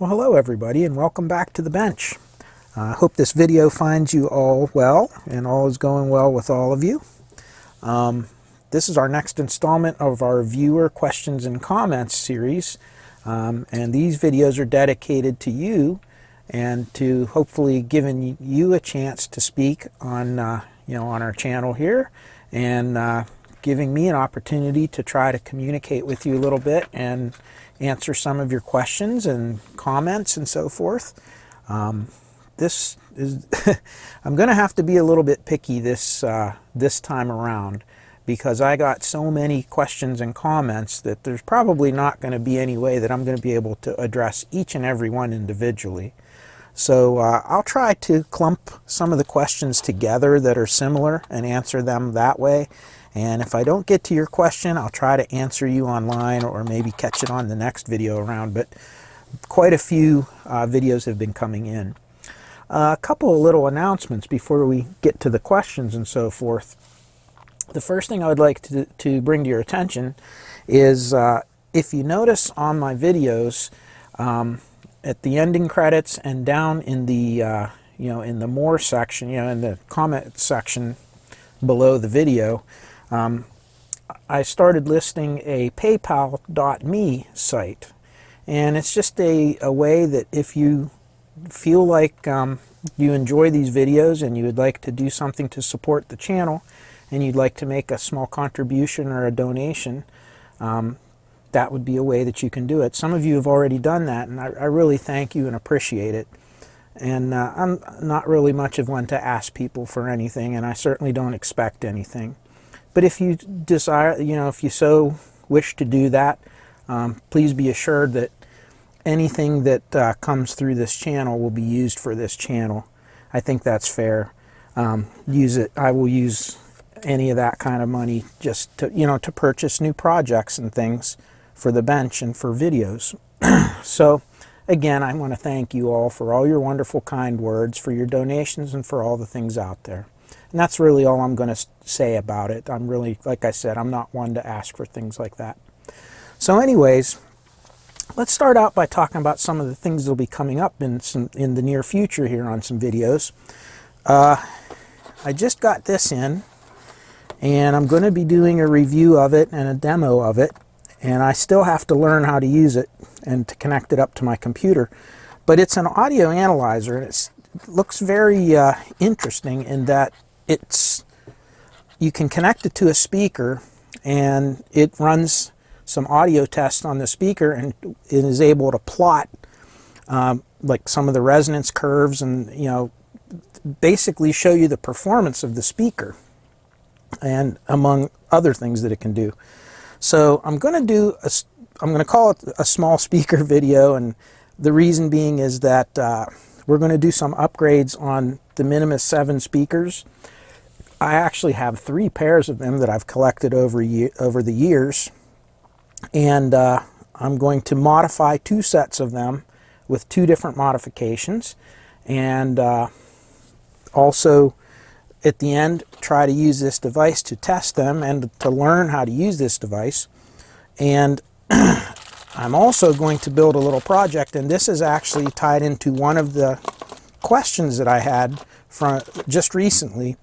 Well, hello everybody, and welcome back to the bench. I hope this video finds you all well and all is going well with all of you. This is our next installment of our viewer questions and comments series, and these videos are dedicated to you and to hopefully giving you a chance to speak on on our channel here, and giving me an opportunity to try to communicate with you a little bit and answer some of your questions and comments and so forth. This is I'm going to have to be a little bit picky this time around, because I got so many questions and comments that there's probably not going to be any way that I'm going to be able to address each and every one individually. So I'll try to clump some of the questions together that are similar and answer them that way. And if I don't get to your question, I'll try to answer you online or maybe catch it on the next video around. But quite a few videos have been coming in. A couple of little announcements before we get to the questions and so forth. The first thing I would like to bring to your attention is if you notice on my videos, at the ending credits and down in the in the more section, in the comment section below the video, I started listing a paypal.me site, and it's just a way that if you feel like you enjoy these videos and you would like to do something to support the channel and you'd like to make a small contribution or a donation, that would be a way that you can do it. Some of you have already done that, and I really thank you and appreciate it. And I'm not really much of one to ask people for anything, and I certainly don't expect anything. But if you desire, if you so wish to do that, please be assured that anything that comes through this channel will be used for this channel. I think that's fair. Use it. I will use any of that kind of money just to, to purchase new projects and things for the bench and for videos. So again, I want to thank you all for all your wonderful kind words, for your donations, and for all the things out there. And that's really all I'm going to say about it. I'm really, like I said, I'm not one to ask for things like that. So anyways, let's start out by talking about some of the things that will be coming up in the near future here on some videos. I just got this in, and I'm going to be doing a review of it and a demo of it, and I still have to learn how to use it and to connect it up to my computer. But it's an audio analyzer, and it looks very interesting in that you can connect it to a speaker, and it runs some audio tests on the speaker, and it is able to plot like some of the resonance curves, and basically show you the performance of the speaker, and among other things that it can do. So I'm going to call it a small speaker video, and the reason being is that we're going to do some upgrades on the Minimus 7 speakers. I actually have 3 pairs of them that I've collected over the years, and I'm going to modify 2 sets of them with 2 different modifications, and also at the end try to use this device to test them and to learn how to use this device. And I'm also going to build a little project, and this is actually tied into one of the questions that I had from just recently.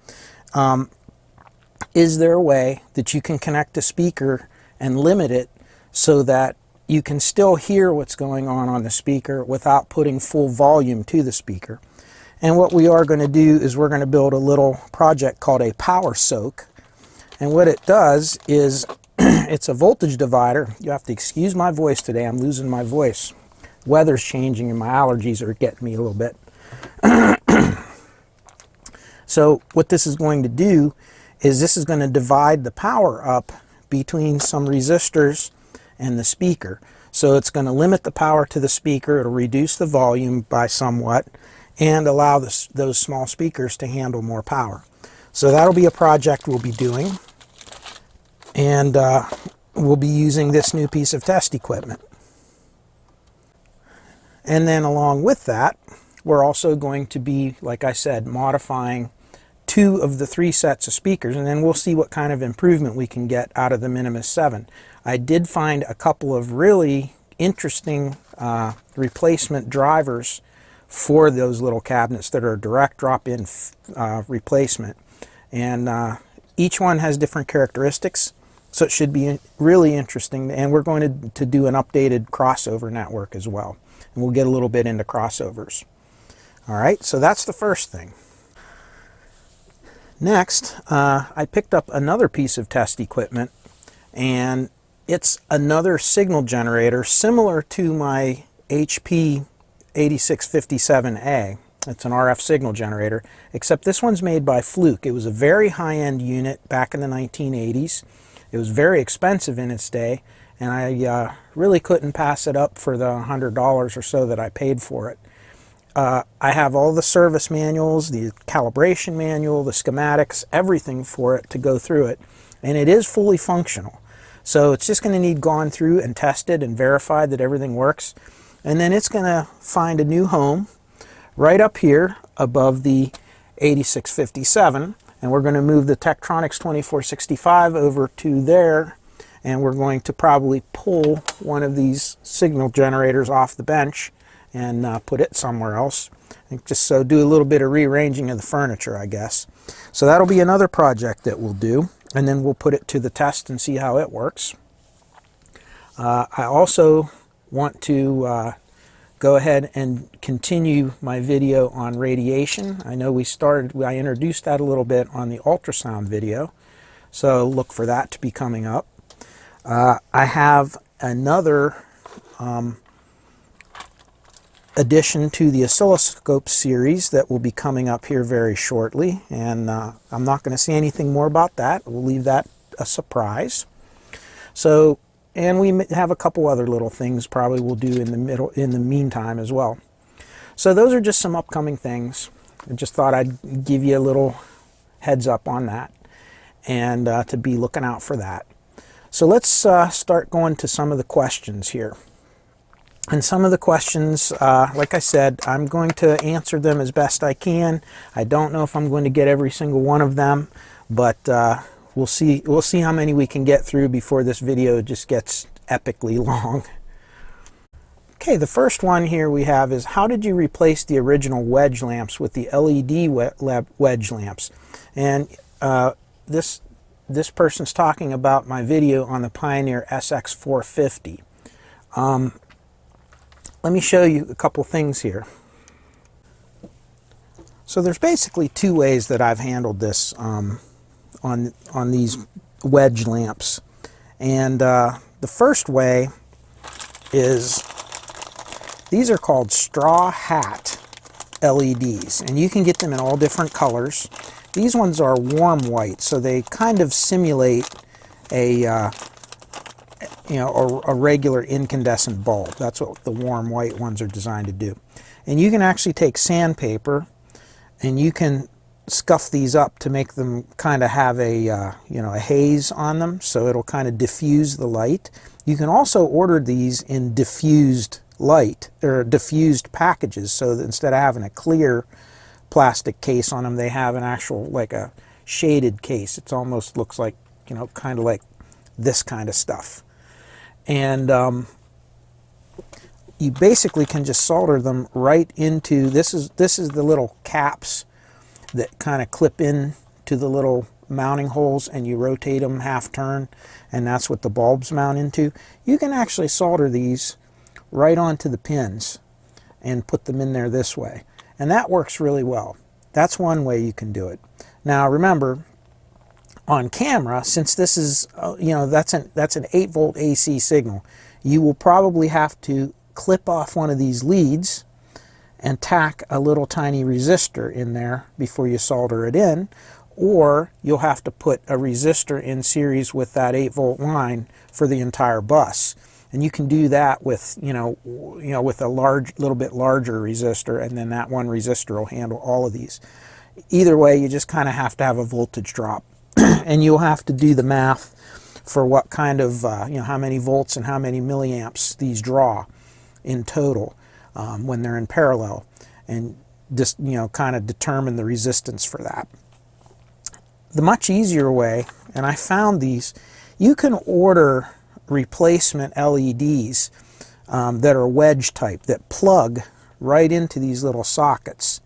Is there a way that you can connect a speaker and limit it so that you can still hear what's going on the speaker without putting full volume to the speaker? And what we are going to do is we're going to build a little project called a power soak. And what it does is it's a voltage divider. You have to excuse my voice today. I'm losing my voice. Weather's changing and my allergies are getting me a little bit. So what this is going to do is this is going to divide the power up between some resistors and the speaker. So it's going to limit the power to the speaker. It'll reduce the volume by somewhat and allow those small speakers to handle more power. So that'll be a project we'll be doing, and we'll be using this new piece of test equipment. And then along with that, we're also going to be, like I said, modifying 2 of the 3 sets of speakers, and then we'll see what kind of improvement we can get out of the Minimus 7. I did find a couple of really interesting replacement drivers for those little cabinets that are direct drop-in replacement. And each one has different characteristics, so it should be really interesting. And we're going to do an updated crossover network as well. And we'll get a little bit into crossovers. All right, so that's the first thing. Next, I picked up another piece of test equipment, and it's another signal generator similar to my HP 8657A. It's an RF signal generator, except this one's made by Fluke. It was a very high-end unit back in the 1980s. It was very expensive in its day, and I really couldn't pass it up for the $100 or so that I paid for it. I have all the service manuals, the calibration manual, the schematics, everything for it to go through it, and it is fully functional. So it's just going to need gone through and tested and verified that everything works, and then it's going to find a new home right up here above the 8657, and we're going to move the Tektronix 2465 over to there, and we're going to probably pull one of these signal generators off the bench and put it somewhere else, and just so do a little bit of rearranging of the furniture, I guess. So that'll be another project that we'll do, and then we'll put it to the test and see how it works. I also want to go ahead and continue my video on radiation. I know I introduced that a little bit on the ultrasound video, so look for that to be coming up. I have another addition to the oscilloscope series that will be coming up here very shortly, and I'm not going to say anything more about that. We'll leave that a surprise. So, and we have a couple other little things probably we'll do in the meantime as well. So those are just some upcoming things. I just thought I'd give you a little heads up on that, and to be looking out for that. So let's start going to some of the questions here. And some of the questions, like I said, I'm going to answer them as best I can. I don't know if I'm going to get every single one of them, but we'll see how many we can get through before this video just gets epically long. Okay, the first one here we have is, how did you replace the original wedge lamps with the LED wedge lamps? And this person's talking about my video on the Pioneer SX450. Let me show you a couple things here. So there's basically two ways that I've handled this on these wedge lamps. And the first way is, these are called straw hat LEDs, and you can get them in all different colors. These ones are warm white, so they kind of simulate a a regular incandescent bulb. That's what the warm white ones are designed to do. And you can actually take sandpaper and you can scuff these up to make them kind of have a a haze on them, so it'll kind of diffuse the light. You can also order these in diffused light, or diffused packages, so that instead of having a clear plastic case on them, they have an actual, like a shaded case. It almost looks like, kind of like this kind of stuff. And you basically can just solder them right into, this is the little caps that kind of clip in to the little mounting holes, and you rotate them half turn, and that's what the bulbs mount into. You can actually solder these right onto the pins and put them in there this way, and that works really well. That's one way you can do it. Now remember, on camera, since this is that's an 8-volt AC signal, you will probably have to clip off one of these leads and tack a little tiny resistor in there before you solder it in, or you'll have to put a resistor in series with that 8-volt line for the entire bus. And you can do that with with a little bit larger resistor, and then that one resistor will handle all of these. Either way, you just kind of have to have a voltage drop. And you'll have to do the math for what kind of, how many volts and how many milliamps these draw in total when they're in parallel, and just, kind of determine the resistance for that. The much easier way, and I found these, you can order replacement LEDs that are wedge type that plug right into these little sockets.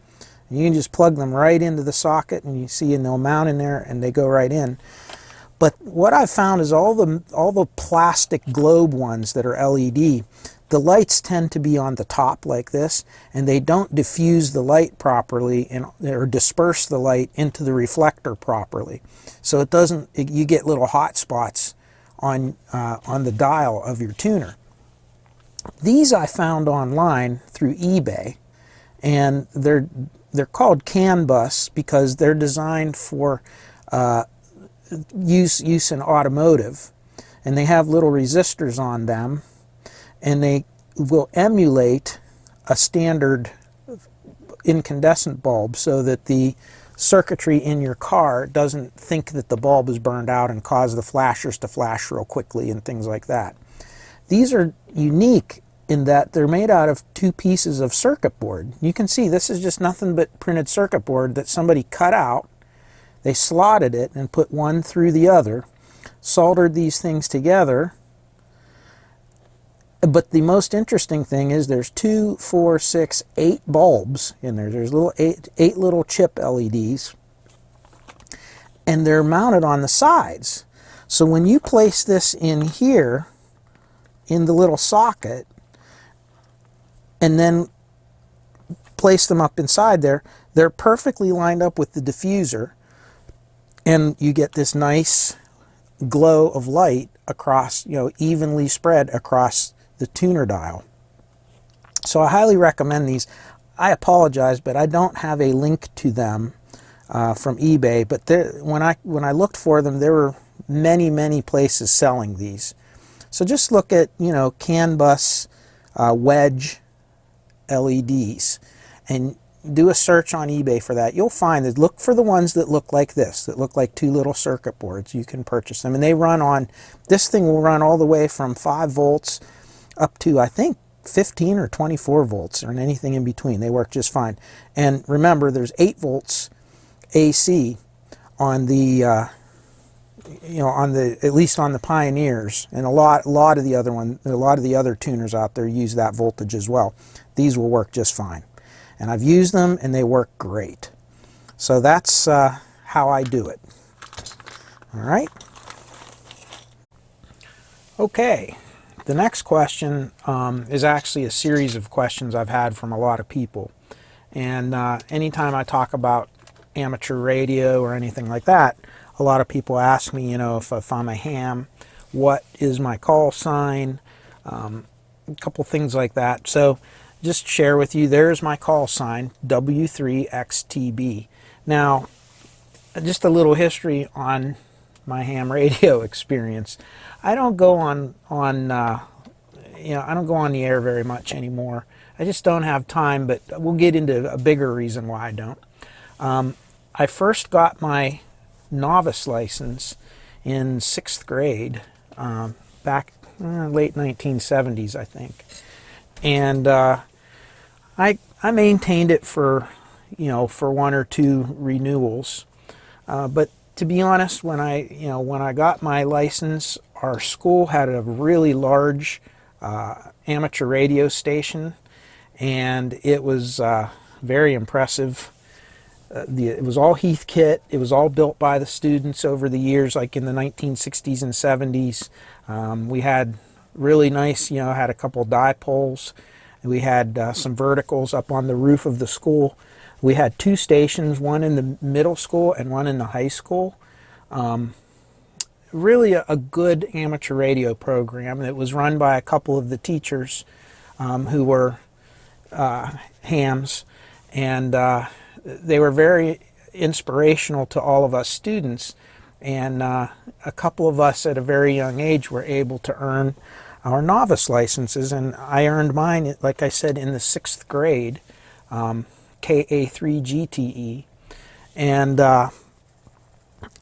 And you can just plug them right into the socket, and you see, and they'll mount in there and they go right in. But what I've found is all the plastic globe ones that are LED, the lights tend to be on the top like this, and they don't diffuse the light properly or disperse the light into the reflector properly. So it doesn't, you get little hot spots on the dial of your tuner. These I found online through eBay, and they're called CAN bus because they're designed for use in automotive, and they have little resistors on them, and they will emulate a standard incandescent bulb so that the circuitry in your car doesn't think that the bulb is burned out and cause the flashers to flash real quickly and things like that. These are unique in that they're made out of two pieces of circuit board. You can see this is just nothing but printed circuit board that somebody cut out. They slotted it and put one through the other, soldered these things together. But the most interesting thing is there's 2, 4, 6, 8 bulbs in there. There's eight little chip LEDs, and they're mounted on the sides. So when you place this in here, in the little socket, and then place them up inside there, they're perfectly lined up with the diffuser, and you get this nice glow of light across, evenly spread across the tuner dial. So I highly recommend these. I apologize, but I don't have a link to them from eBay, but when I looked for them, there were many places selling these. So just look at, CAN bus wedge LEDs and do a search on eBay for that. You'll find that. Look for the ones that look like this, that look like two little circuit boards. You can purchase them, and they run on, this thing will run all the way from 5 volts up to, I think, 15 or 24 volts, or anything in between. They work just fine. And remember, there's 8 volts AC on the at least on the Pioneers, and a lot of the other tuners out there use that voltage as well. These will work just fine, and I've used them and they work great. So that's how I do it. All right. Okay. The next question is actually a series of questions I've had from a lot of people, and anytime I talk about amateur radio or anything like that, a lot of people ask me, if I'm a ham, what is my call sign, a couple things like that. So just share with you, there's my call sign, W3XTB. Now, just a little history on my ham radio experience. I don't go on I don't go on the air very much anymore. I just don't have time, but we'll get into a bigger reason why I don't. I first got my novice license in 6th grade, back late 1970s, I think. And I maintained it for 1 or 2 renewals. But to be honest, when I got my license, our school had a really large amateur radio station, and it was very impressive. It was all Heathkit. It was all built by the students over the years, like in the 1960s and 70s. We had really nice, had a couple dipoles. We had some verticals up on the roof of the school. We had 2 stations, one in the middle school and one in the high school. Really a good amateur radio program. It was run by a couple of the teachers who were hams, and they were very inspirational to all of us students. And a couple of us at a very young age were able to earn our novice licenses, and I earned mine, like I said, in the 6th grade, KA3GTE. And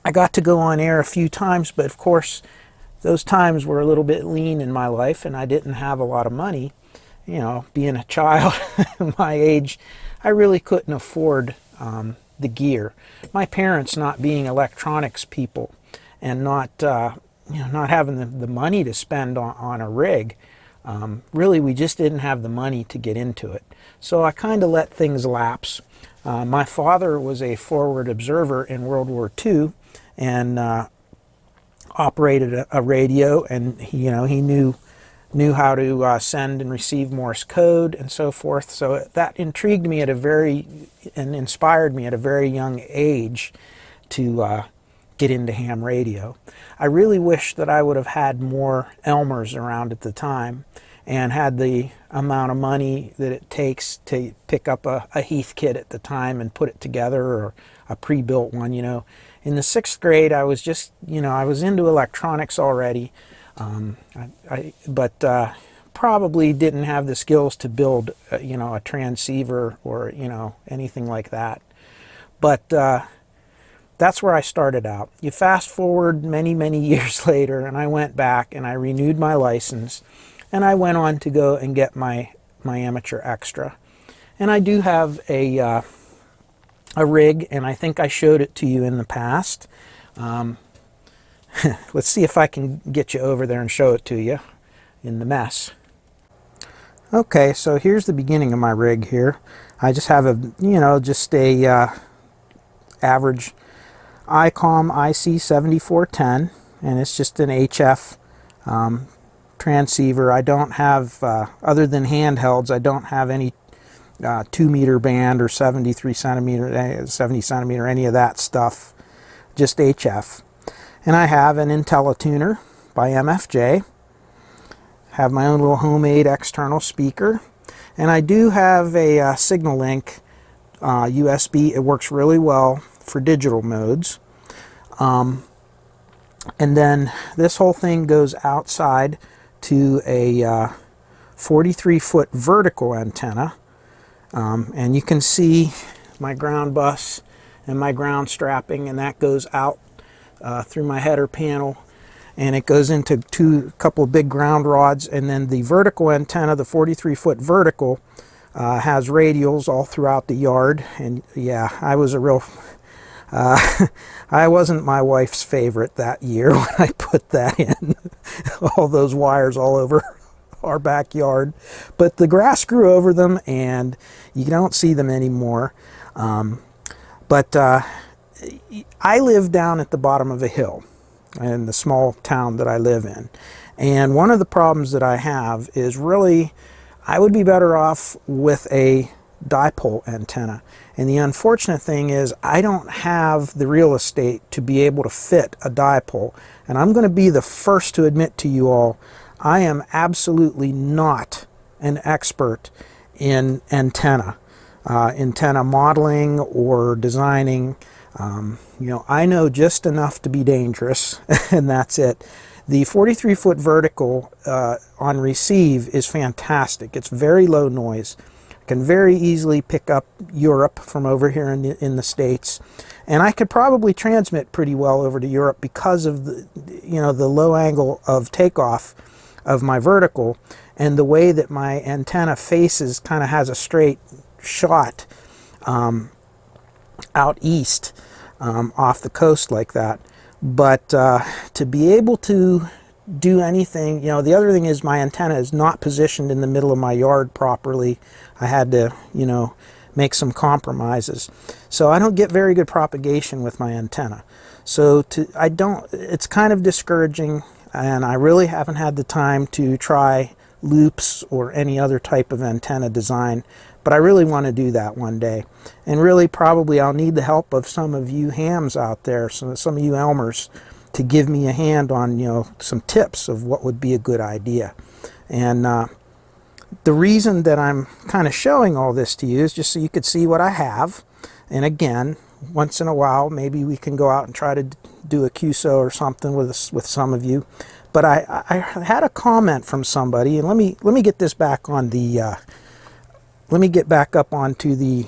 I got to go on air a few times, but of course those times were a little bit lean in my life, and I didn't have a lot of money. Being a child my age, I really couldn't afford the gear. My parents, not being electronics people and not having the money to spend on a rig, Really, we just didn't have the money to get into it. So I kind of let things lapse. My father was a forward observer in World War II and operated a radio, and he knew how to send and receive Morse code and so forth. So that intrigued me and inspired me at a very young age to get into ham radio. I really wish that I would have had more Elmers around at the time and had the amount of money that it takes to pick up a Heath kit at the time and put it together, or a pre-built one. In the 6th grade, I was just, I was into electronics already, but probably didn't have the skills to build, a transceiver or, anything like that. But that's where I started out. You fast forward many, many years later, and I went back and I renewed my license, and I went on to go and get my amateur extra. And I do have a rig, and I think I showed it to you in the past. Let's see if I can get you over there and show it to you in the mess. Okay, so here's the beginning of my rig here. I just have just a average ICOM IC7410, and it's just an HF transceiver. I don't have, other than handhelds, I don't have any 2-meter band or 73 centimeter, 70 centimeter, any of that stuff, just HF. And I have an IntelliTuner by MFJ, have my own little homemade external speaker, and I do have a Signal Link USB. It works really well for digital modes. And then this whole thing goes outside to a 43-foot vertical antenna. And you can see my ground bus and my ground strapping, and that goes out through my header panel, and it goes into a couple of big ground rods. And then the vertical antenna, the 43-foot vertical, has radials all throughout the yard. And yeah, I was a real I wasn't my wife's favorite that year when I put that in. All those wires all over our backyard, but the grass grew over them and you don't see them anymore. But I live down at the bottom of a hill in the small town that I live in, and one of the problems that I have is, really, I would be better off with a dipole antenna. And the unfortunate thing is, I don't have the real estate to be able to fit a dipole. And I'm going to be the first to admit to you all, I am absolutely not an expert in antenna modeling or designing. I know just enough to be dangerous, and that's it. The 43-foot vertical on receive is fantastic. It's very low noise. I can very easily pick up Europe from over here in the States, and I could probably transmit pretty well over to Europe because of the low angle of takeoff of my vertical, and the way that my antenna faces, kind of has a straight shot out east off the coast like that. But to be able to do anything, the other thing is, my antenna is not positioned in the middle of my yard properly. I had to, make some compromises. So I don't get very good propagation with my antenna. So it's kind of discouraging, and I really haven't had the time to try loops or any other type of antenna design, but I really want to do that one day. And really, probably I'll need the help of some of you hams out there, some of you Elmers, to give me a hand on, some tips of what would be a good idea. And the reason that I'm kind of showing all this to you is just so you could see what I have. And again, once in a while, maybe we can go out and try to do a QSO or something with some of you. But I had a comment from somebody, and let me get this back on the let me get back up onto the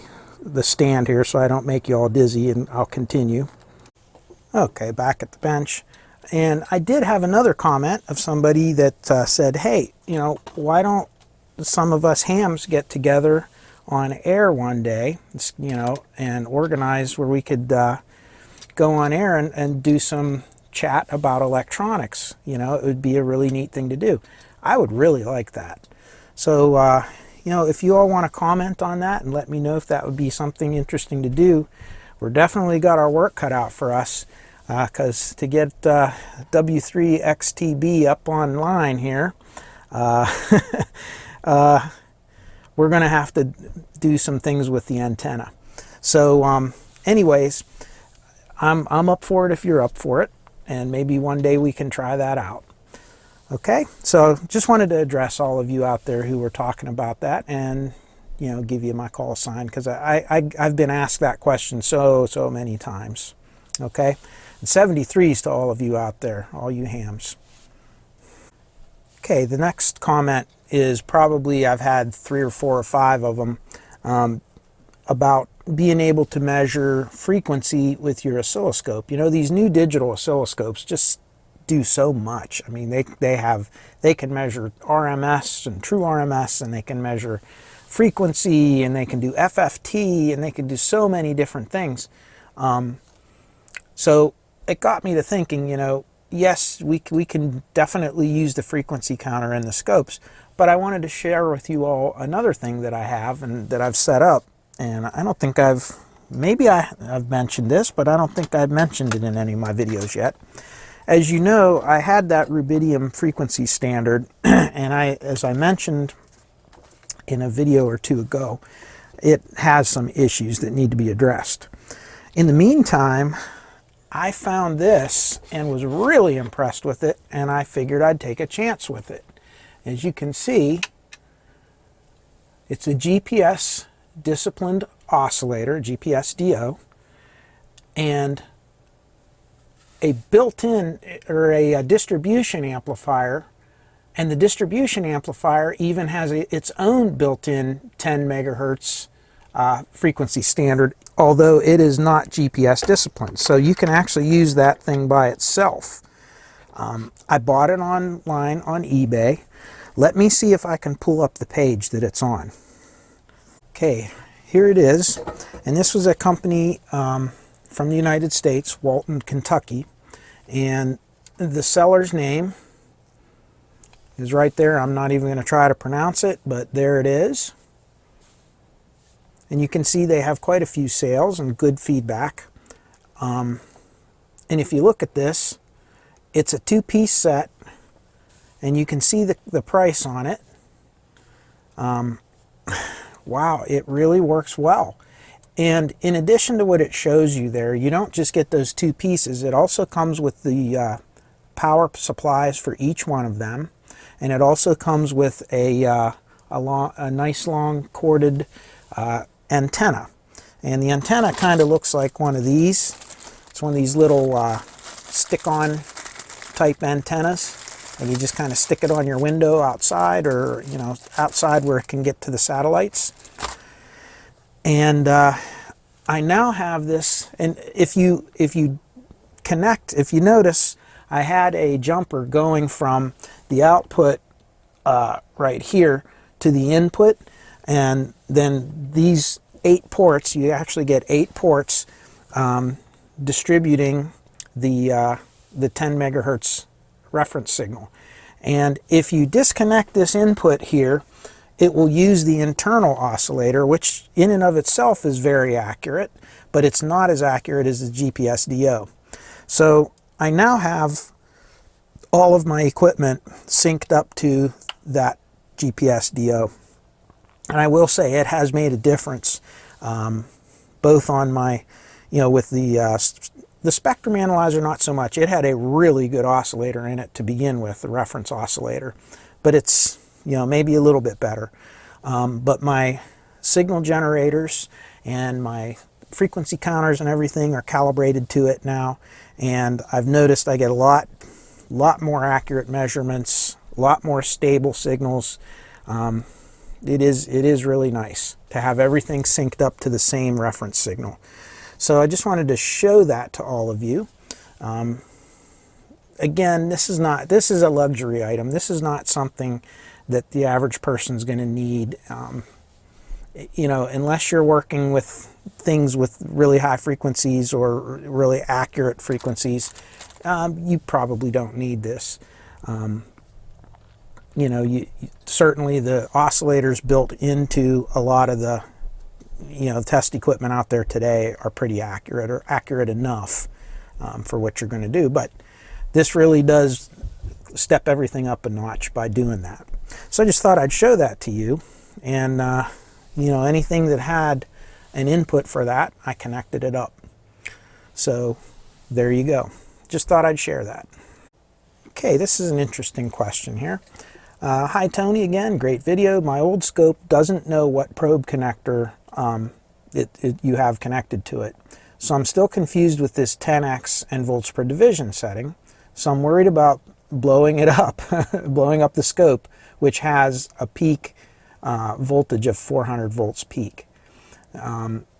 stand here so I don't make you all dizzy, and I'll continue. Okay, back at the bench. And I did have another comment of somebody that said, hey, why don't some of us hams get together on air one day, and organize where we could go on air and do some chat about electronics. It would be a really neat thing to do. I would really like that. So, you know, if you all want to comment on that and let me know if that would be something interesting to do, we're definitely got our work cut out for us, because to get W3XTB up online here, we're going to have to do some things with the antenna. So anyways, I'm up for it if you're up for it, and maybe one day we can try that out. Okay, so just wanted to address all of you out there who were talking about that, and you know, give you my call sign, because I've been asked that question so many times. Okay, and 73s to all of you out there, all you hams. Okay, the next comment is probably, I've had 3 or 4 or 5 of them, about being able to measure frequency with your oscilloscope. You know, these new digital oscilloscopes just do so much. I mean, they can measure RMS and true RMS, and they can measure frequency, and they can do FFT, and they can do so many different things. So it got me to thinking, you know, yes, we can definitely use the frequency counter in the scopes, but I wanted to share with you all another thing that I have and that I've set up, and I don't think I've mentioned this, but I don't think I've mentioned it in any of my videos yet. As you know, I had that rubidium frequency standard, and as I mentioned in a video or 2 ago, it has some issues that need to be addressed. In the meantime, I found this and was really impressed with it, and I figured I'd take a chance with it. As you can see, it's a GPS disciplined oscillator, GPS-DO, and a built-in, or a distribution amplifier, and the distribution amplifier even has its own built-in 10 megahertz frequency standard, although it is not GPS disciplined. So you can actually use that thing by itself. I bought it online on eBay. Let me see if I can pull up the page that it's on. Okay, here it is. And this was a company from the United States, Walton, Kentucky. And the seller's name is right there. I'm not even going to try to pronounce it, but there it is. And you can see they have quite a few sales and good feedback. And if you look at this, it's a 2-piece set, and you can see the price on it. Wow, it really works well. And in addition to what it shows you there, you don't just get those 2 pieces. It also comes with the power supplies for each one of them, and it also comes with a nice long corded antenna. And the antenna kind of looks like one of these. It's one of these little stick-on type antennas, and you just kind of stick it on your window outside, or you know, outside where it can get to the satellites. And I now have this, and if you notice, I had a jumper going from the output right here to the input, and then these 8 ports, you actually get 8 ports distributing the 10 megahertz reference signal. And if you disconnect this input here, it will use the internal oscillator, which in and of itself is very accurate, but it's not as accurate as the GPS-DO. So I now have all of my equipment synced up to that GPS-DO. And I will say it has made a difference, both on my, you know, with the spectrum analyzer, not so much. It had a really good oscillator in it to begin with, the reference oscillator, but it's, you know, maybe a little bit better. But my signal generators and my frequency counters and everything are calibrated to it now, and I've noticed I get a lot more accurate measurements, a lot more stable signals. It is really nice to have everything synced up to the same reference signal. So I just wanted to show that to all of you. Again, this is a luxury item. This is not something that the average person's going to need. You know, unless you're working with things with really high frequencies or really accurate frequencies, you probably don't need this. you know, certainly the oscillators built into a lot of the, you know, test equipment out there today are pretty accurate, or accurate enough for what you're going to do. But this really does step everything up a notch by doing that. So I just thought I'd show that to you. And, you know, anything that had an input for that, I connected it up. So there you go. Just thought I'd share that. Okay, this is an interesting question here. Hi Tony again, great video. My old scope doesn't know what probe connector you have connected to it. So I'm still confused with this 10x and volts per division setting. So I'm worried about blowing it up, blowing up the scope, which has a peak voltage of 400 volts peak.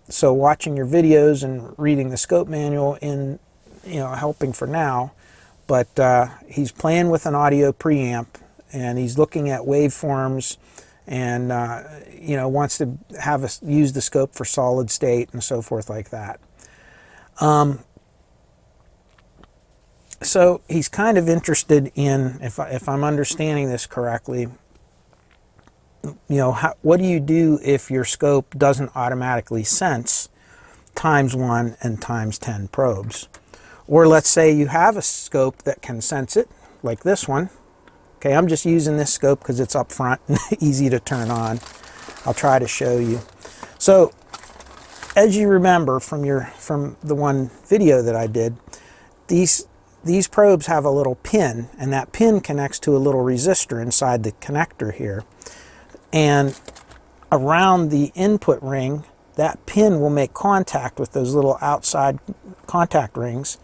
So watching your videos and reading the scope manual in, you know, helping for now, but he's playing with an audio preamp and he's looking at waveforms and you know, wants to have us use the scope for solid state and so forth like that. So he's kind of interested in, if I'm understanding this correctly, you know, what do you do if your scope doesn't automatically sense ×1 and ×10 probes? Or let's say you have a scope that can sense it, like this one. Okay, I'm just using this scope because it's up front and easy to turn on. I'll try to show you. So, as you remember from the one video that I did, these probes have a little pin, and that pin connects to a little resistor inside the connector here. And around the input ring, that pin will make contact with those little outside contact rings.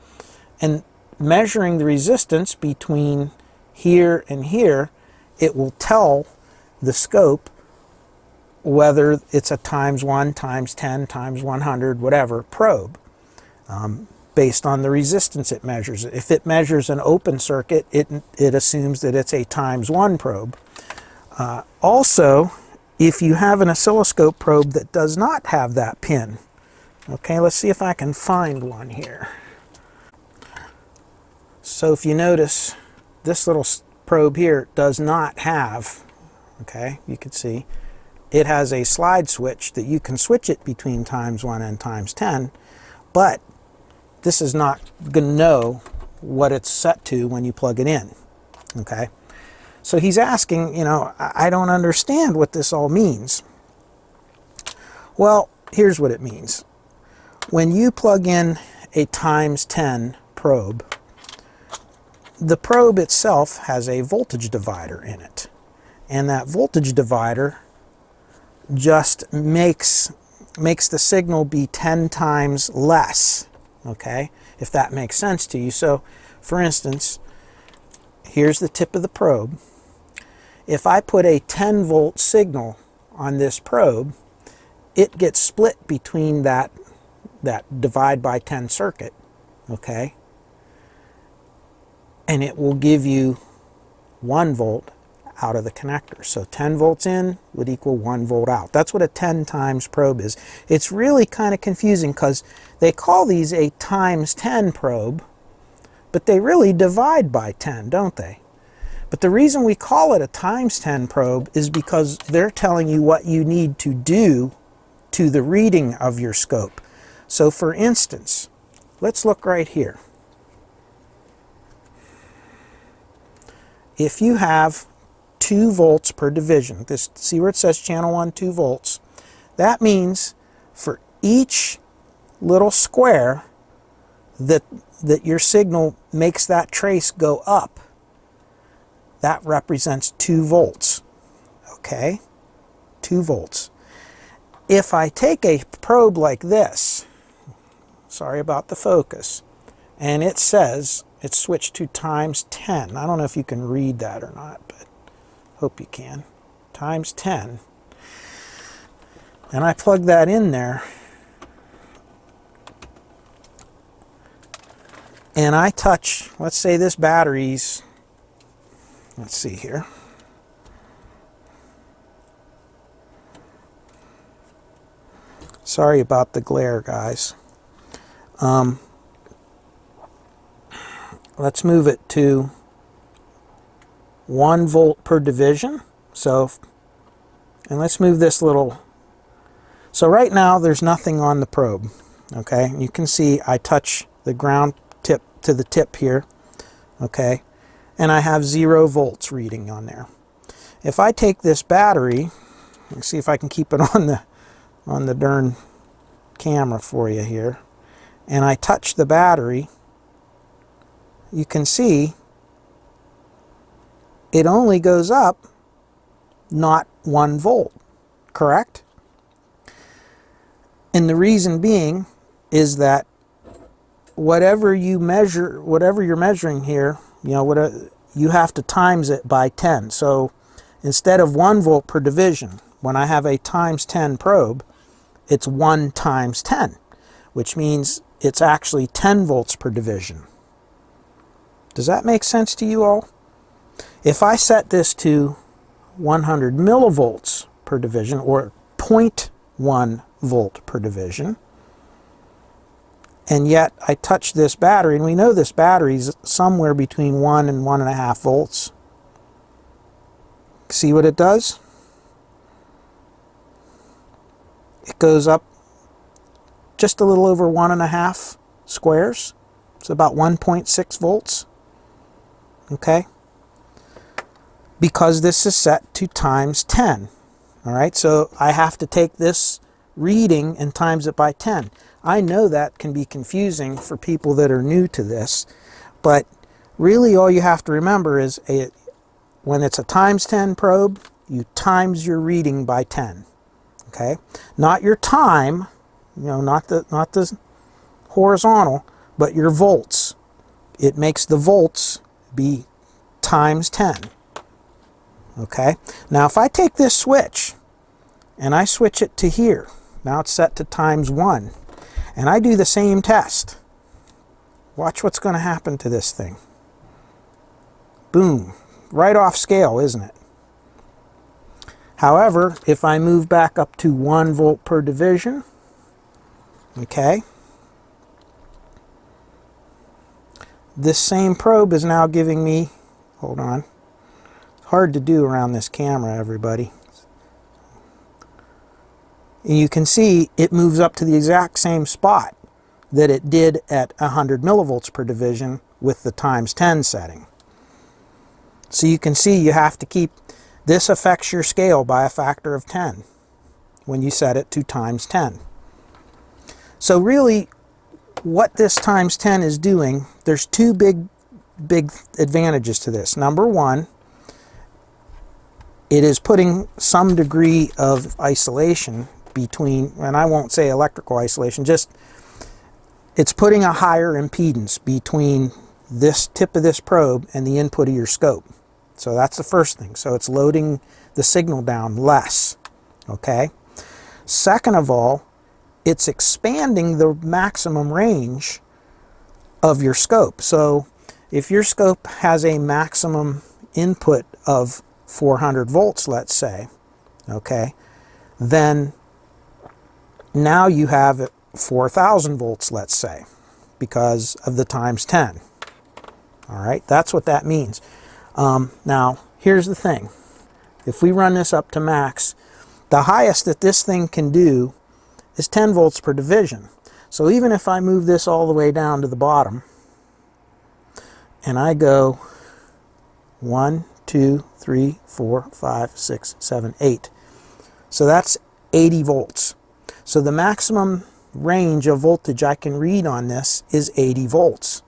And measuring the resistance between here and here, it will tell the scope whether it's a ×1, ×10, ×100, whatever probe, based on the resistance it measures. If it measures an open circuit, it assumes that it's a ×1 probe. Also, if you have an oscilloscope probe that does not have that pin, okay, let's see if I can find one here. So if you notice, this little probe here does not have, okay, you can see, it has a slide switch that you can switch it between ×1 and ×10, but this is not going to know what it's set to when you plug it in, okay? So he's asking, you know, I don't understand what this all means. Well, here's what it means. When you plug in a ×10 probe, the probe itself has a voltage divider in it. And that voltage divider just makes the signal be 10 times less, okay? If that makes sense to you. So, for instance, here's the tip of the probe. If I put a 10 volt signal on this probe, it gets split between that divide by 10 circuit, okay? And it will give you 1 volt out of the connector. So 10 volts in would equal 1 volt out. That's what a 10 times probe is. It's really kind of confusing because they call these a ×10 probe, but they really divide by 10, don't they? But the reason we call it a ×10 probe is because they're telling you what you need to do to the reading of your scope. So for instance, let's look right here. If you have 2 volts per division, see where it says channel 1, 2 volts, that means for each little square that your signal makes that trace go up, that represents 2 volts, okay? 2 volts. If I take a probe like this, sorry about the focus, and it says it's switched to ×10. I don't know if you can read that or not, but hope you can. ×10. And I plug that in there, and I touch, let's say this battery's, let's see here. Sorry about the glare, guys. Let's move it to 1 volt per division. So, and let's move this little. So right now there's nothing on the probe. Okay, you can see I touch the ground tip to the tip here. Okay, and I have 0 volts reading on there. If I take this battery, let's see if I can keep it on the darn camera for you here, and I touch the battery, you can see it only goes up not 1 volt, correct? And the reason being is that whatever you measure, whatever you're measuring here, you have to times it by 10. So instead of 1 volt per division, when I have a times 10 probe, it's 1 times 10, which means it's actually 10 volts per division. Does that make sense to you all? If I set this to 100 millivolts per division, or 0.1 volt per division, and yet I touch this battery, and we know this battery is somewhere between 1 and 1.5 volts. See what it does? It goes up just a little over 1.5 squares. It's about 1.6 volts. Okay? Because this is set to times 10. All right, so I have to take this reading and times it by 10. I know that can be confusing for people that are new to this, but really all you have to remember is when it's a times 10 probe, you times your reading by 10. Okay, not your time, not the horizontal, but your volts. It makes the volts be times 10. Okay, now if I take this switch and I switch it to here, now it's set to times 1, and I do the same test. Watch what's going to happen to this thing. Boom, right off scale, isn't it? However, if I move back up to 1 volt per division, okay, this same probe is now giving me, hold on, it's hard to do around this camera, everybody. And you can see it moves up to the exact same spot that it did at 100 millivolts per division with the times 10 setting. So you can see you have to keep, this affects your scale by a factor of 10 when you set it to times 10. So really, what this times 10 is doing, there's two big advantages to this. Number one, it is putting some degree of isolation between, and I won't say electrical isolation, just it's putting a higher impedance between this tip of this probe and the input of your scope. So that's the first thing. So it's loading the signal down less. Okay. Second of all, it's expanding the maximum range of your scope. So if your scope has a maximum input of 400 volts, let's say, okay, then now you have 4,000 volts, let's say, because of the times 10. All right, that's what that means. Now, here's the thing. If we run this up to max, the highest that this thing can do is 10 volts per division. So even if I move this all the way down to the bottom, and I go 1, 2, 3, 4, 5, 6, 7, 8. So that's 80 volts. So the maximum range of voltage I can read on this is 80 volts.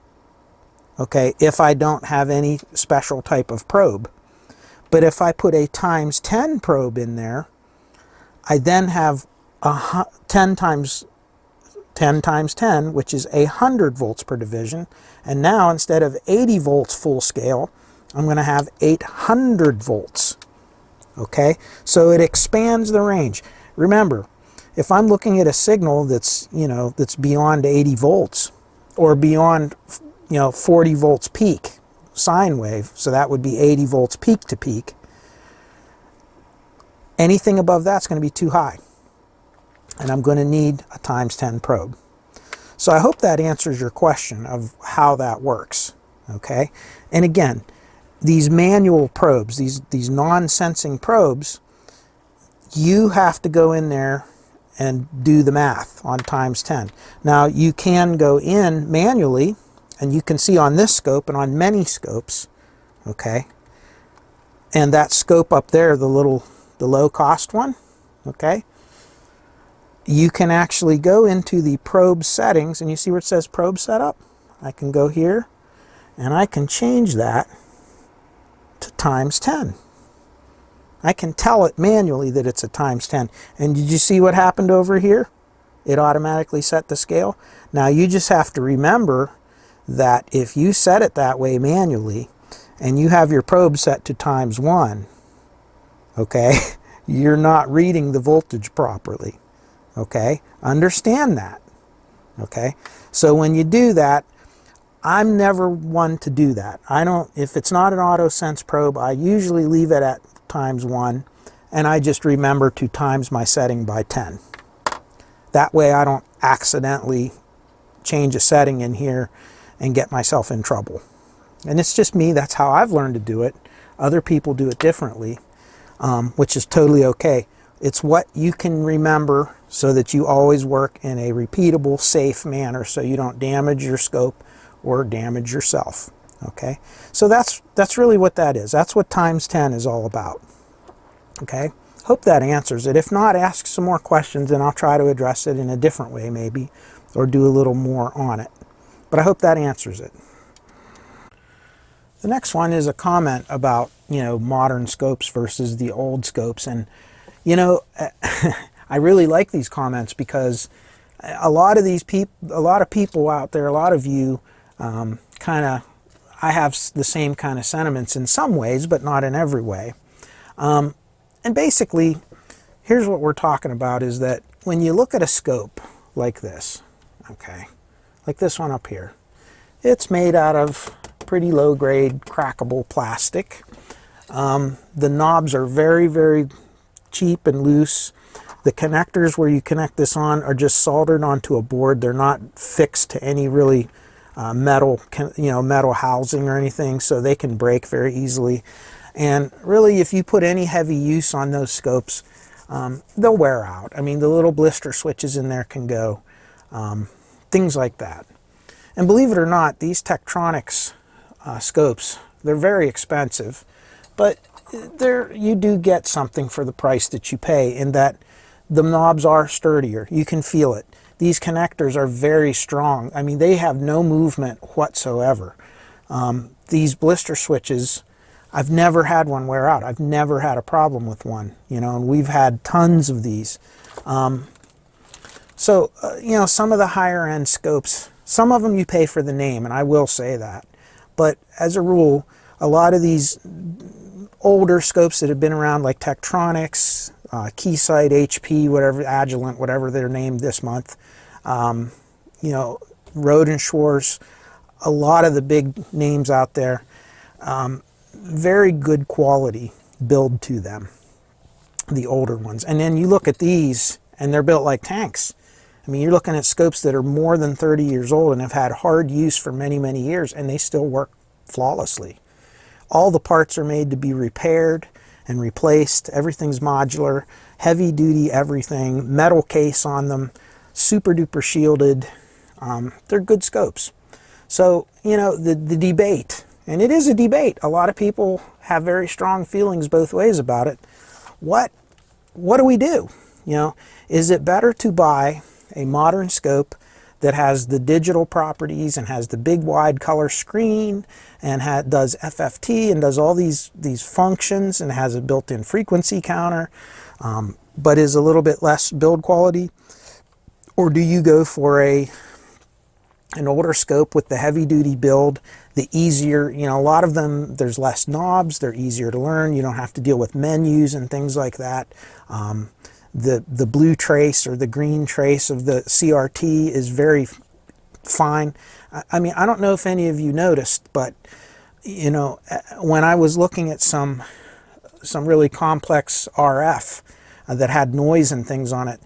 Okay, if I don't have any special type of probe. But if I put a times 10 probe in there, I then have 10 times 10, which is 100 volts per division. And now instead of 80 volts full scale, I'm going to have 800 volts. Okay, so it expands the range. Remember, if I'm looking at a signal that's, that's beyond 80 volts or beyond, 40 volts peak sine wave, so that would be 80 volts peak to peak, anything above that's going to be too high. And I'm going to need a times 10 probe. So I hope that answers your question of how that works. Okay, and again, these manual probes, these non-sensing probes, you have to go in there and do the math on times 10. Now you can go in manually, and you can see on this scope and on many scopes, okay, and that scope up there, the low cost one, okay, you can actually go into the probe settings, and you see where it says probe setup? I can go here and I can change that to times 10. I can tell it manually that it's a times 10. And did you see what happened over here? It automatically set the scale. Now you just have to remember that if you set it that way manually and you have your probe set to times 1, okay, you're not reading the voltage properly. Okay, understand that. Okay, so when you do that, I'm never one to do that. I don't, if it's not an auto sense probe, I usually leave it at times 1, and I just remember to times my setting by 10. That way I don't accidentally change a setting in here and get myself in trouble. And it's just me, that's how I've learned to do it. Other people do it differently, which is totally okay. It's what you can remember so that you always work in a repeatable, safe manner so you don't damage your scope or damage yourself. Okay, so that's really what that is. That's what times 10 is all about. Okay, hope that answers it. If not, ask some more questions and I'll try to address it in a different way maybe, or do a little more on it. But I hope that answers it. The next one is a comment about, you know, modern scopes versus the old scopes. And, you know, I really like these comments because a lot of people out there, a lot of you I have the same kind of sentiments in some ways, but not in every way. And basically, here's what we're talking about is that when you look at a scope like this, okay, like this one up here, it's made out of pretty low-grade crackable plastic. The knobs are very, very cheap and loose. The connectors where you connect this on are just soldered onto a board. They're not fixed to any really metal housing or anything, so they can break very easily. And really, if you put any heavy use on those scopes, they'll wear out. I mean, the little blister switches in there can go, things like that. And believe it or not, these Tektronix scopes, they're very expensive, but you do get something for the price that you pay in that the knobs are sturdier. You can feel it. These connectors are very strong. I mean, they have no movement whatsoever. These blister switches, I've never had one wear out. I've never had a problem with one, you know, and we've had tons of these. So, you know, some of the higher end scopes, some of them you pay for the name, and I will say that. But as a rule, a lot of these older scopes that have been around, like Tektronix, Keysight, HP, whatever, Agilent, whatever they're named this month, you know, Rohde & Schwarz, a lot of the big names out there, very good quality build to them, the older ones. And then you look at these, and they're built like tanks. I mean, you're looking at scopes that are more than 30 years old and have had hard use for many, many years, and they still work flawlessly. All the parts are made to be repaired and replaced. Everything's modular, heavy duty everything, metal case on them, super duper shielded. They're good scopes. So, you know, the debate, and it is a debate. A lot of people have very strong feelings both ways about it. What do we do? You know, is it better to buy a modern scope that has the digital properties and has the big wide color screen and does FFT and does all these functions and has a built-in frequency counter, but is a little bit less build quality? Or do you go for an older scope with the heavy duty build, the easier, you know, a lot of them, there's less knobs, they're easier to learn, you don't have to deal with menus and things like that. The blue trace or the green trace of the CRT is very fine. I mean, I don't know if any of you noticed, but, you know, when I was looking at some really complex RF that had noise and things on it,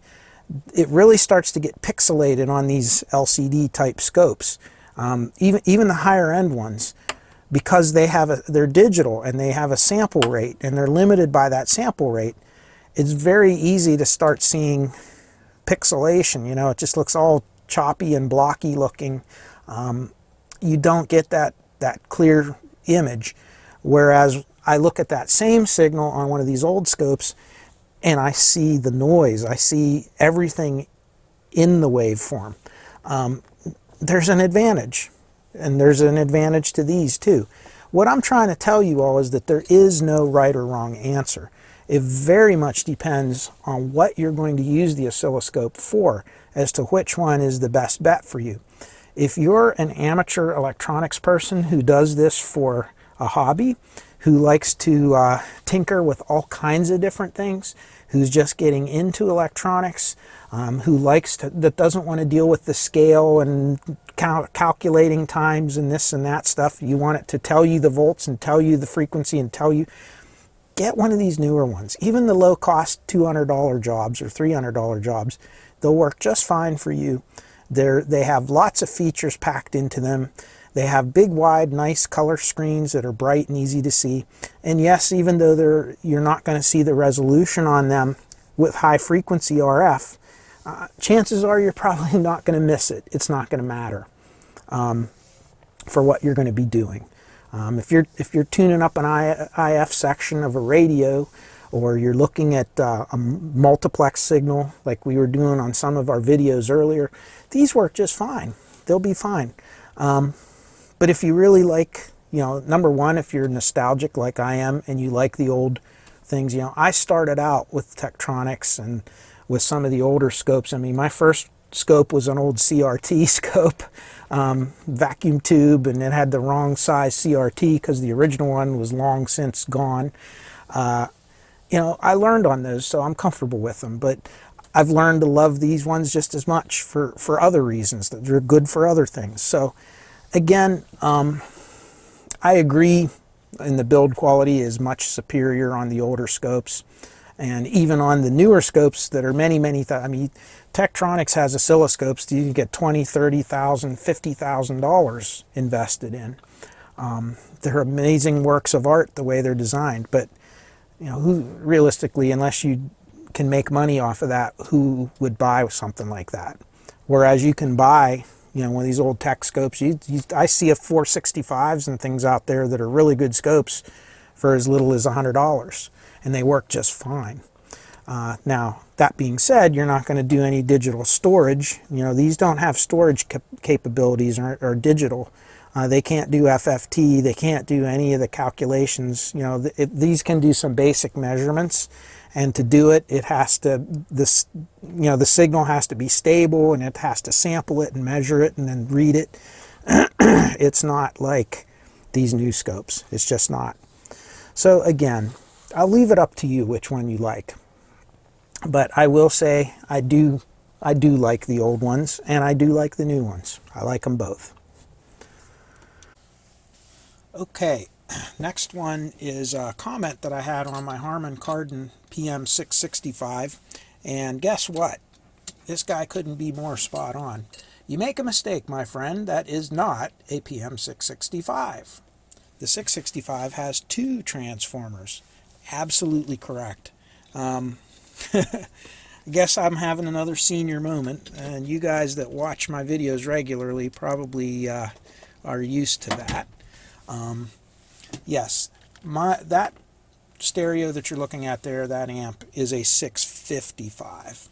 it really starts to get pixelated on these LCD type scopes. Even the higher end ones, because they're digital and they have a sample rate and they're limited by that sample rate, it's very easy to start seeing pixelation. You know, it just looks all choppy and blocky looking. You don't get that clear image. Whereas I look at that same signal on one of these old scopes and I see the noise. I see everything in the waveform. There's an advantage, and there's an advantage to these too. What I'm trying to tell you all is that there is no right or wrong answer. It very much depends on what you're going to use the oscilloscope for as to which one is the best bet for you. If you're an amateur electronics person who does this for a hobby, who likes to tinker with all kinds of different things, who's just getting into electronics, that doesn't want to deal with the scale and calculating times and this and that stuff. You want it to tell you the volts and tell you the frequency and tell you. Get one of these newer ones. Even the low-cost $200 jobs or $300 jobs, they'll work just fine for you. They have lots of features packed into them. They have big, wide, nice color screens that are bright and easy to see. And yes, even though you're not going to see the resolution on them with high-frequency RF, chances are you're probably not going to miss it. It's not going to matter for what you're going to be doing. If you're tuning up an IF section of a radio, or you're looking at a multiplex signal like we were doing on some of our videos earlier, these work just fine. They'll be fine. But if you really like, you know, number one, if you're nostalgic like I am and you like the old things, you know, I started out with Tektronix and with some of the older scopes. I mean, my first scope was an old CRT scope, vacuum tube, and it had the wrong size CRT because the original one was long since gone. You know, I learned on those, so I'm comfortable with them, but I've learned to love these ones just as much for other reasons, that they're good for other things. So again, I agree, and the build quality is much superior on the older scopes, and even on the newer scopes that are many, I mean, Tektronix has oscilloscopes you can get $20,000, $30,000, $50,000 invested in. They're amazing works of art the way they're designed, but you know, realistically, unless you can make money off of that, who would buy something like that? Whereas you can buy, you know, one of these old tech scopes. I see a 465s and things out there that are really good scopes for as little as $100, and they work just fine. Now, that being said, you're not going to do any digital storage. You know, these don't have storage capabilities or digital. They can't do FFT. They can't do any of the calculations. You know, these can do some basic measurements, and to do it, it has to, you know, the signal has to be stable, and it has to sample it and measure it and then read it. It's not like these new scopes. It's just not. So again, I'll leave it up to you which one you like. But I will say I do like the old ones, and I do like the new ones. I like them both. Okay, next one is a comment that I had on my Harman Kardon PM665, and guess what? This guy couldn't be more spot on. You make a mistake, my friend. That is not a PM665. The 665 has 2 transformers. Absolutely correct. I guess I'm having another senior moment, and you guys that watch my videos regularly probably are used to that. Yes, that stereo that you're looking at there, that amp, is a 655,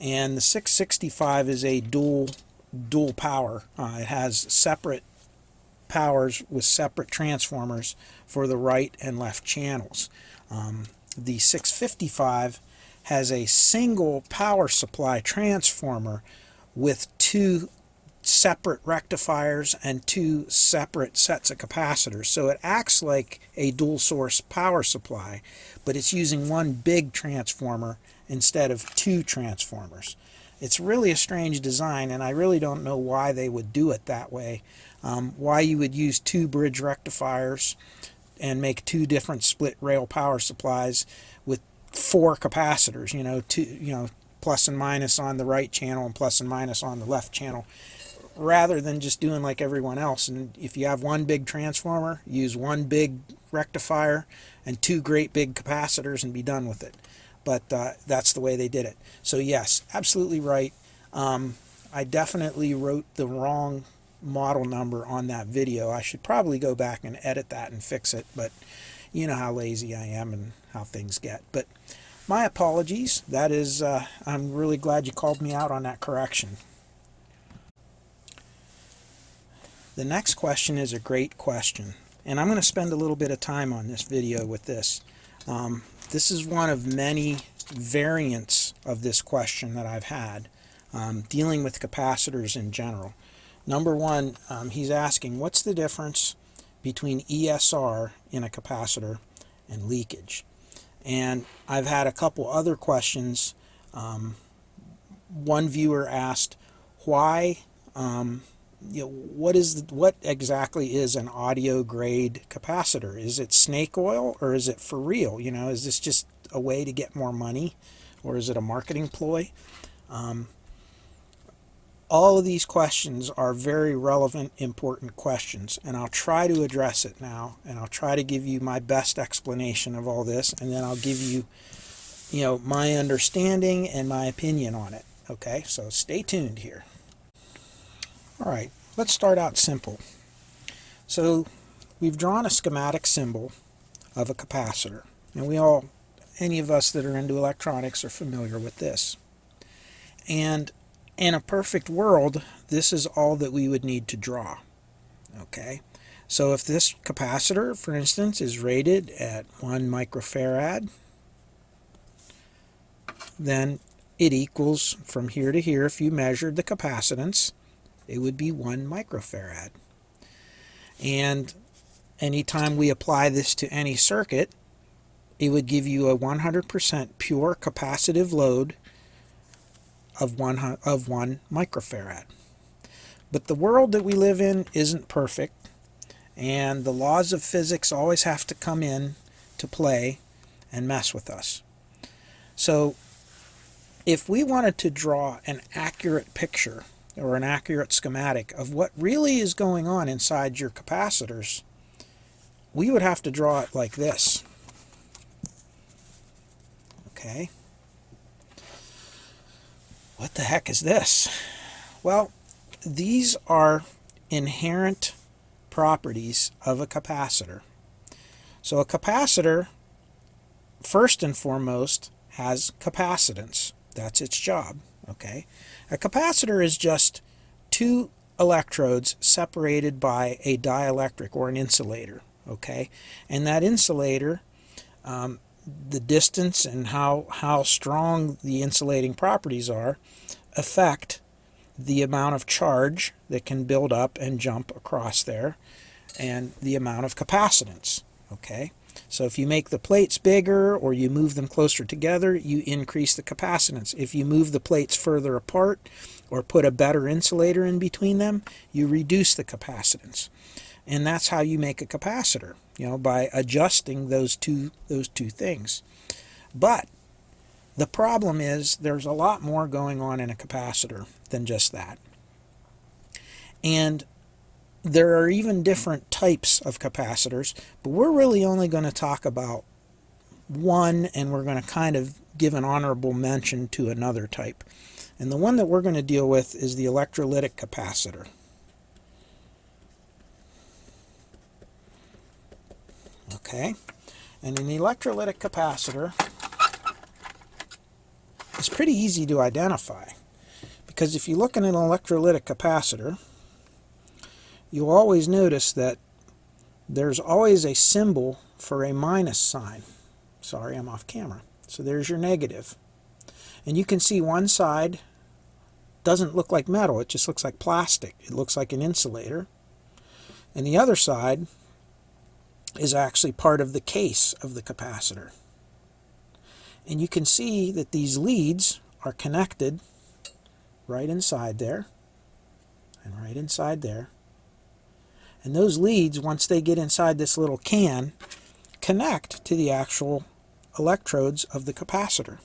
and the 665 is a dual power. It has separate powers with separate transformers for the right and left channels. The 655 has a single power supply transformer with 2 separate rectifiers and 2 separate sets of capacitors. So it acts like a dual source power supply, but it's using one big transformer instead of 2 transformers. It's really a strange design, and I really don't know why they would do it that way. Why you would use 2 bridge rectifiers and make 2 different split rail power supplies with 4 capacitors, you know, plus and minus on the right channel and plus and minus on the left channel. rather than just doing like everyone else. And if you have one big transformer, use one big rectifier and two great big capacitors and be done with it. But that's the way they did it. So yes, absolutely right. I definitely wrote the wrong model number on that video. I should probably go back and edit that and fix it, but you know how lazy I am and how things get. But my apologies. That is, I'm really glad you called me out on that correction. The next question is a great question, and I'm going to spend a little bit of time on this video with this. This is one of many variants of this question that I've had dealing with capacitors in general. Number one, he's asking, what's the difference between ESR in a capacitor and leakage? And I've had a couple other questions. One viewer asked, why, what exactly is an audio grade capacitor? Is it snake oil or is it for real? Is this just a way to get more money, or is it a marketing ploy? All of these questions are very relevant, important questions, and I'll try to address it now, and I'll try to give you my best explanation of all this, and then I'll give you, my understanding and my opinion on it. Okay, so stay tuned here. All right, let's start out simple. So we've drawn a schematic symbol of a capacitor, and any of us that are into electronics are familiar with this. And in a perfect world, this is all that we would need to draw. Okay, so if this capacitor, for instance, is rated at 1 microfarad, then it equals from here to here, if you measured the capacitance, it would be 1 microfarad. And anytime we apply this to any circuit, it would give you a 100% pure capacitive load of 1 microfarad. But the world that we live in isn't perfect, and the laws of physics always have to come in to play and mess with us. So if we wanted to draw an accurate picture or an accurate schematic of what really is going on inside your capacitors, we would have to draw it like this. Okay. What the heck is this? Well, these are inherent properties of a capacitor. So a capacitor, first and foremost, has capacitance. That's its job. Okay. A capacitor is just two electrodes separated by a dielectric or an insulator. Okay. And that insulator, the distance and how strong the insulating properties are affect the amount of charge that can build up and jump across there and the amount of capacitance. Okay, so if you make the plates bigger or you move them closer together, you increase the capacitance. If you move the plates further apart or put a better insulator in between them, you reduce the capacitance. And that's how you make a capacitor, by adjusting those two things. But the problem is there's a lot more going on in a capacitor than just that. And there are even different types of capacitors, but we're really only going to talk about one, and we're going to kind of give an honorable mention to another type. And the one that we're going to deal with is the electrolytic capacitor. Okay, and an electrolytic capacitor is pretty easy to identify, because if you look at an electrolytic capacitor, you'll always notice that there's always a symbol for a minus sign. Sorry, I'm off camera. So there's your negative. And you can see one side doesn't look like metal, it just looks like plastic. It looks like an insulator. And the other side is actually part of the case of the capacitor. And you can see that these leads are connected right inside there and right inside there. And those leads, once they get inside this little can, connect to the actual electrodes of the capacitor.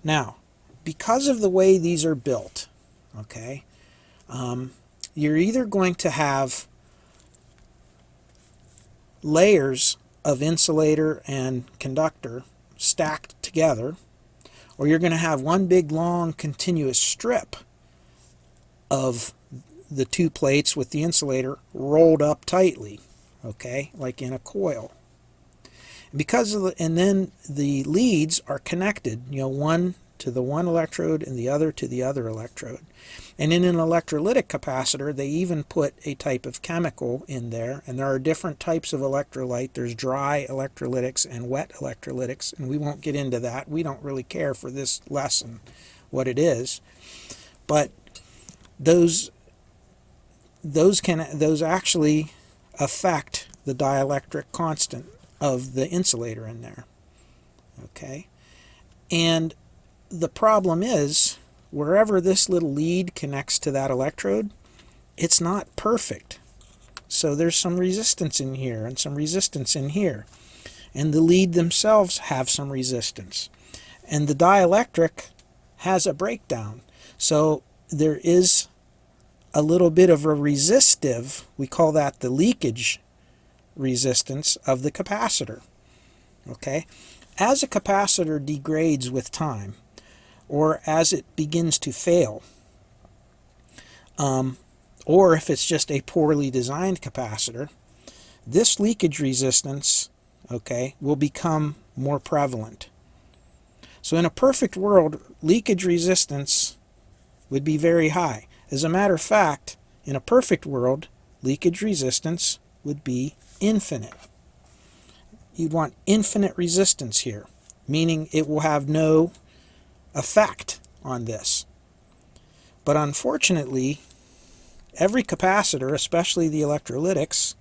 Now, because of the way these are built, okay, You're either going to have layers of insulator and conductor stacked together, or you're going to have one big long continuous strip of the two plates with the insulator rolled up tightly, okay, like in a coil. And then the leads are connected, one to the one electrode and the other to the other electrode. And in an electrolytic capacitor, they even put a type of chemical in there, and there are different types of electrolyte. There's dry electrolytics and wet electrolytics, and we won't get into that. We don't really care for this lesson what it is. But those actually affect the dielectric constant of the insulator in there. Okay? And the problem is, wherever this little lead connects to that electrode, it's not perfect. So there's some resistance in here and some resistance in here. And the lead themselves have some resistance. And the dielectric has a breakdown. So there is a little bit of a resistive, we call that the leakage resistance of the capacitor. Okay? As a capacitor degrades with time, or as it begins to fail, or if it's just a poorly designed capacitor, this leakage resistance, okay, will become more prevalent. So in a perfect world, leakage resistance would be very high. As a matter of fact, in a perfect world, leakage resistance would be infinite. You'd want infinite resistance here, meaning it will have no effect on this. But unfortunately, every capacitor, especially the electrolytics,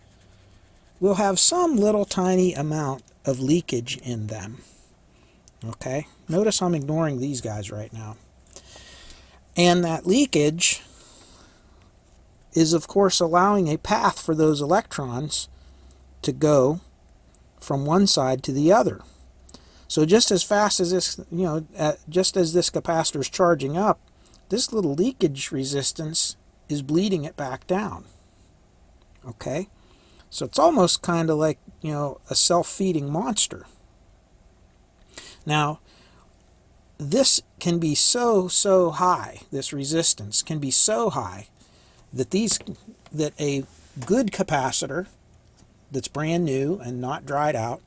will have some little tiny amount of leakage in them. Okay? Notice I'm ignoring these guys right now. And that leakage is, of course, allowing a path for those electrons to go from one side to the other. So just as fast as this, just as this capacitor is charging up, this little leakage resistance is bleeding it back down. Okay? So it's almost kind of like, a self-feeding monster. Now, this can be so high, this resistance can be so high that a good capacitor that's brand new and not dried out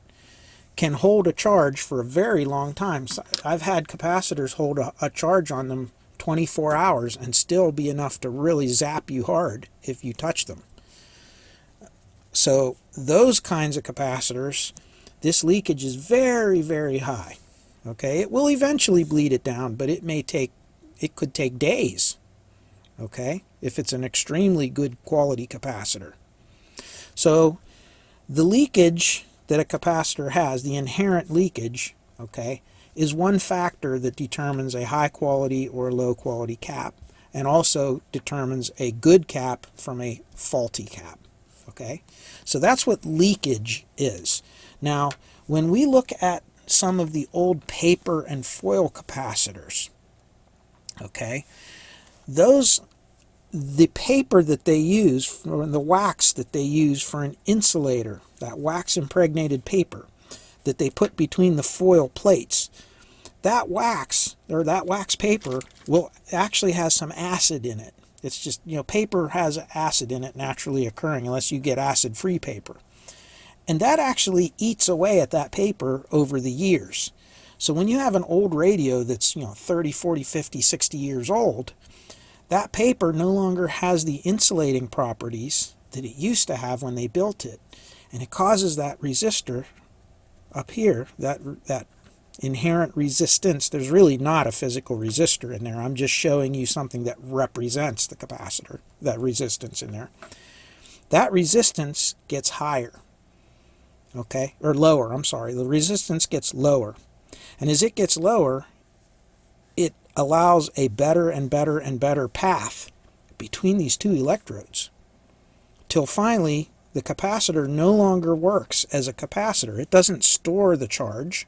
can hold a charge for a very long time. So I've had capacitors hold a charge on them 24 hours and still be enough to really zap you hard if you touch them. So those kinds of capacitors, this leakage is very, very high. Okay, it will eventually bleed it down, but it could take days. Okay, if it's an extremely good quality capacitor. So the leakage that a capacitor has, the inherent leakage, okay, is one factor that determines a high quality or low quality cap, and also determines a good cap from a faulty cap. Okay, so that's what leakage is. Now, when we look at some of the old paper and foil capacitors, okay, the paper that they use, or the wax that they use for an insulator, that wax impregnated paper that they put between the foil plates, that wax, or that wax paper, will actually has some acid in it. It's just, paper has acid in it naturally occurring unless you get acid-free paper. And that actually eats away at that paper over the years. So when you have an old radio that's, 30, 40, 50, 60 years old, that paper no longer has the insulating properties that it used to have when they built it. And it causes that resistor up here, that inherent resistance. There's really not a physical resistor in there. I'm just showing you something that represents the capacitor, that resistance in there. That resistance gets higher. Okay, or lower, I'm sorry. The resistance gets lower. And as it gets lower, it allows a better and better and better path between these two electrodes, till finally the capacitor no longer works as a capacitor. It doesn't store the charge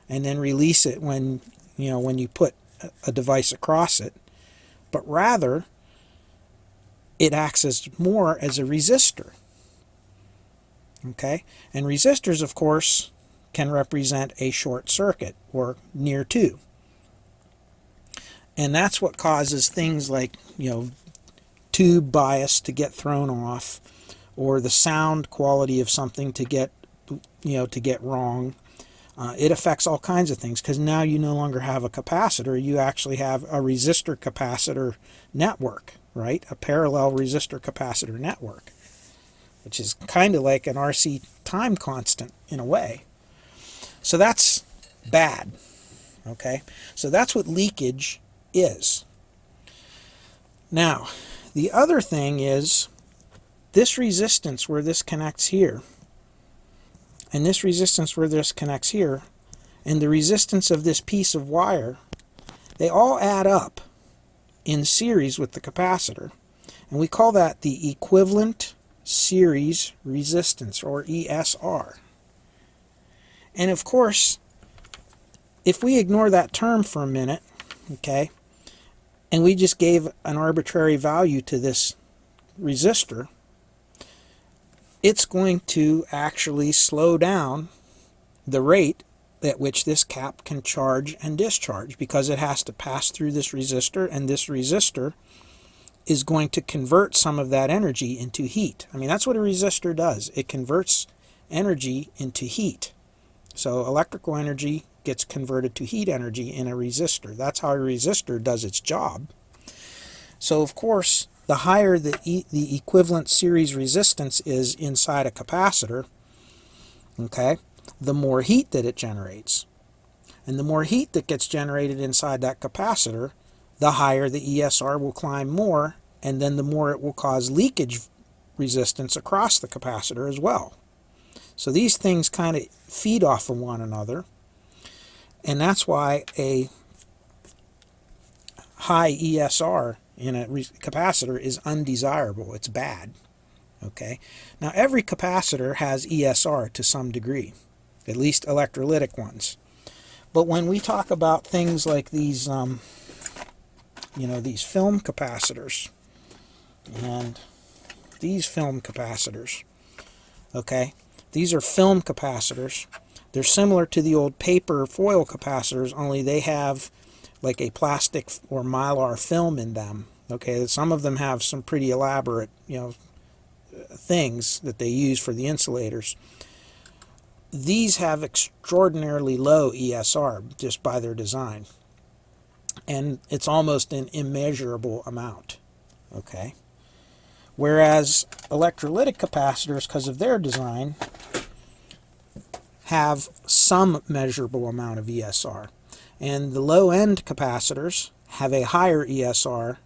and then release it when you put a device across it, but rather it acts more as a resistor. Okay, and resistors, of course, can represent a short circuit or near to. And that's what causes things like, tube bias to get thrown off, or the sound quality of something to get, to get wrong. It affects all kinds of things, because now you no longer have a capacitor, you actually have a resistor capacitor network, right? A parallel resistor capacitor network, which is kind of like an RC time constant in a way. So that's bad, okay? So that's what leakage is. Now, the other thing is this resistance where this connects here, and this resistance where this connects here, and the resistance of this piece of wire, they all add up in series with the capacitor. And we call that the equivalent series resistance, or ESR. And of course, if we ignore that term for a minute, okay, and we just gave an arbitrary value to this resistor, it's going to actually slow down the rate at which this cap can charge and discharge, because it has to pass through this resistor, and this resistor is going to convert some of that energy into heat. I mean, that's what a resistor does. It converts energy into heat. So electrical energy gets converted to heat energy in a resistor. That's how a resistor does its job. So of course, the higher the equivalent series resistance is inside a capacitor, okay, the more heat that it generates. And the more heat that gets generated inside that capacitor, the higher the ESR will climb more, and then the more it will cause leakage resistance across the capacitor as well. So these things kind of feed off of one another, and that's why a high ESR in a capacitor is undesirable. It's bad. Okay. Now every capacitor has ESR to some degree, at least electrolytic ones. But when we talk about things like these, these film capacitors and these film capacitors, okay, these are film capacitors. They're similar to the old paper foil capacitors, only they have like a plastic or mylar film in them. Okay, some of them have some pretty elaborate, things that they use for the insulators. These have extraordinarily low ESR just by their design, and it's almost an immeasurable amount. Okay, whereas electrolytic capacitors, because of their design, have some measurable amount of ESR. And the low-end capacitors have a higher ESR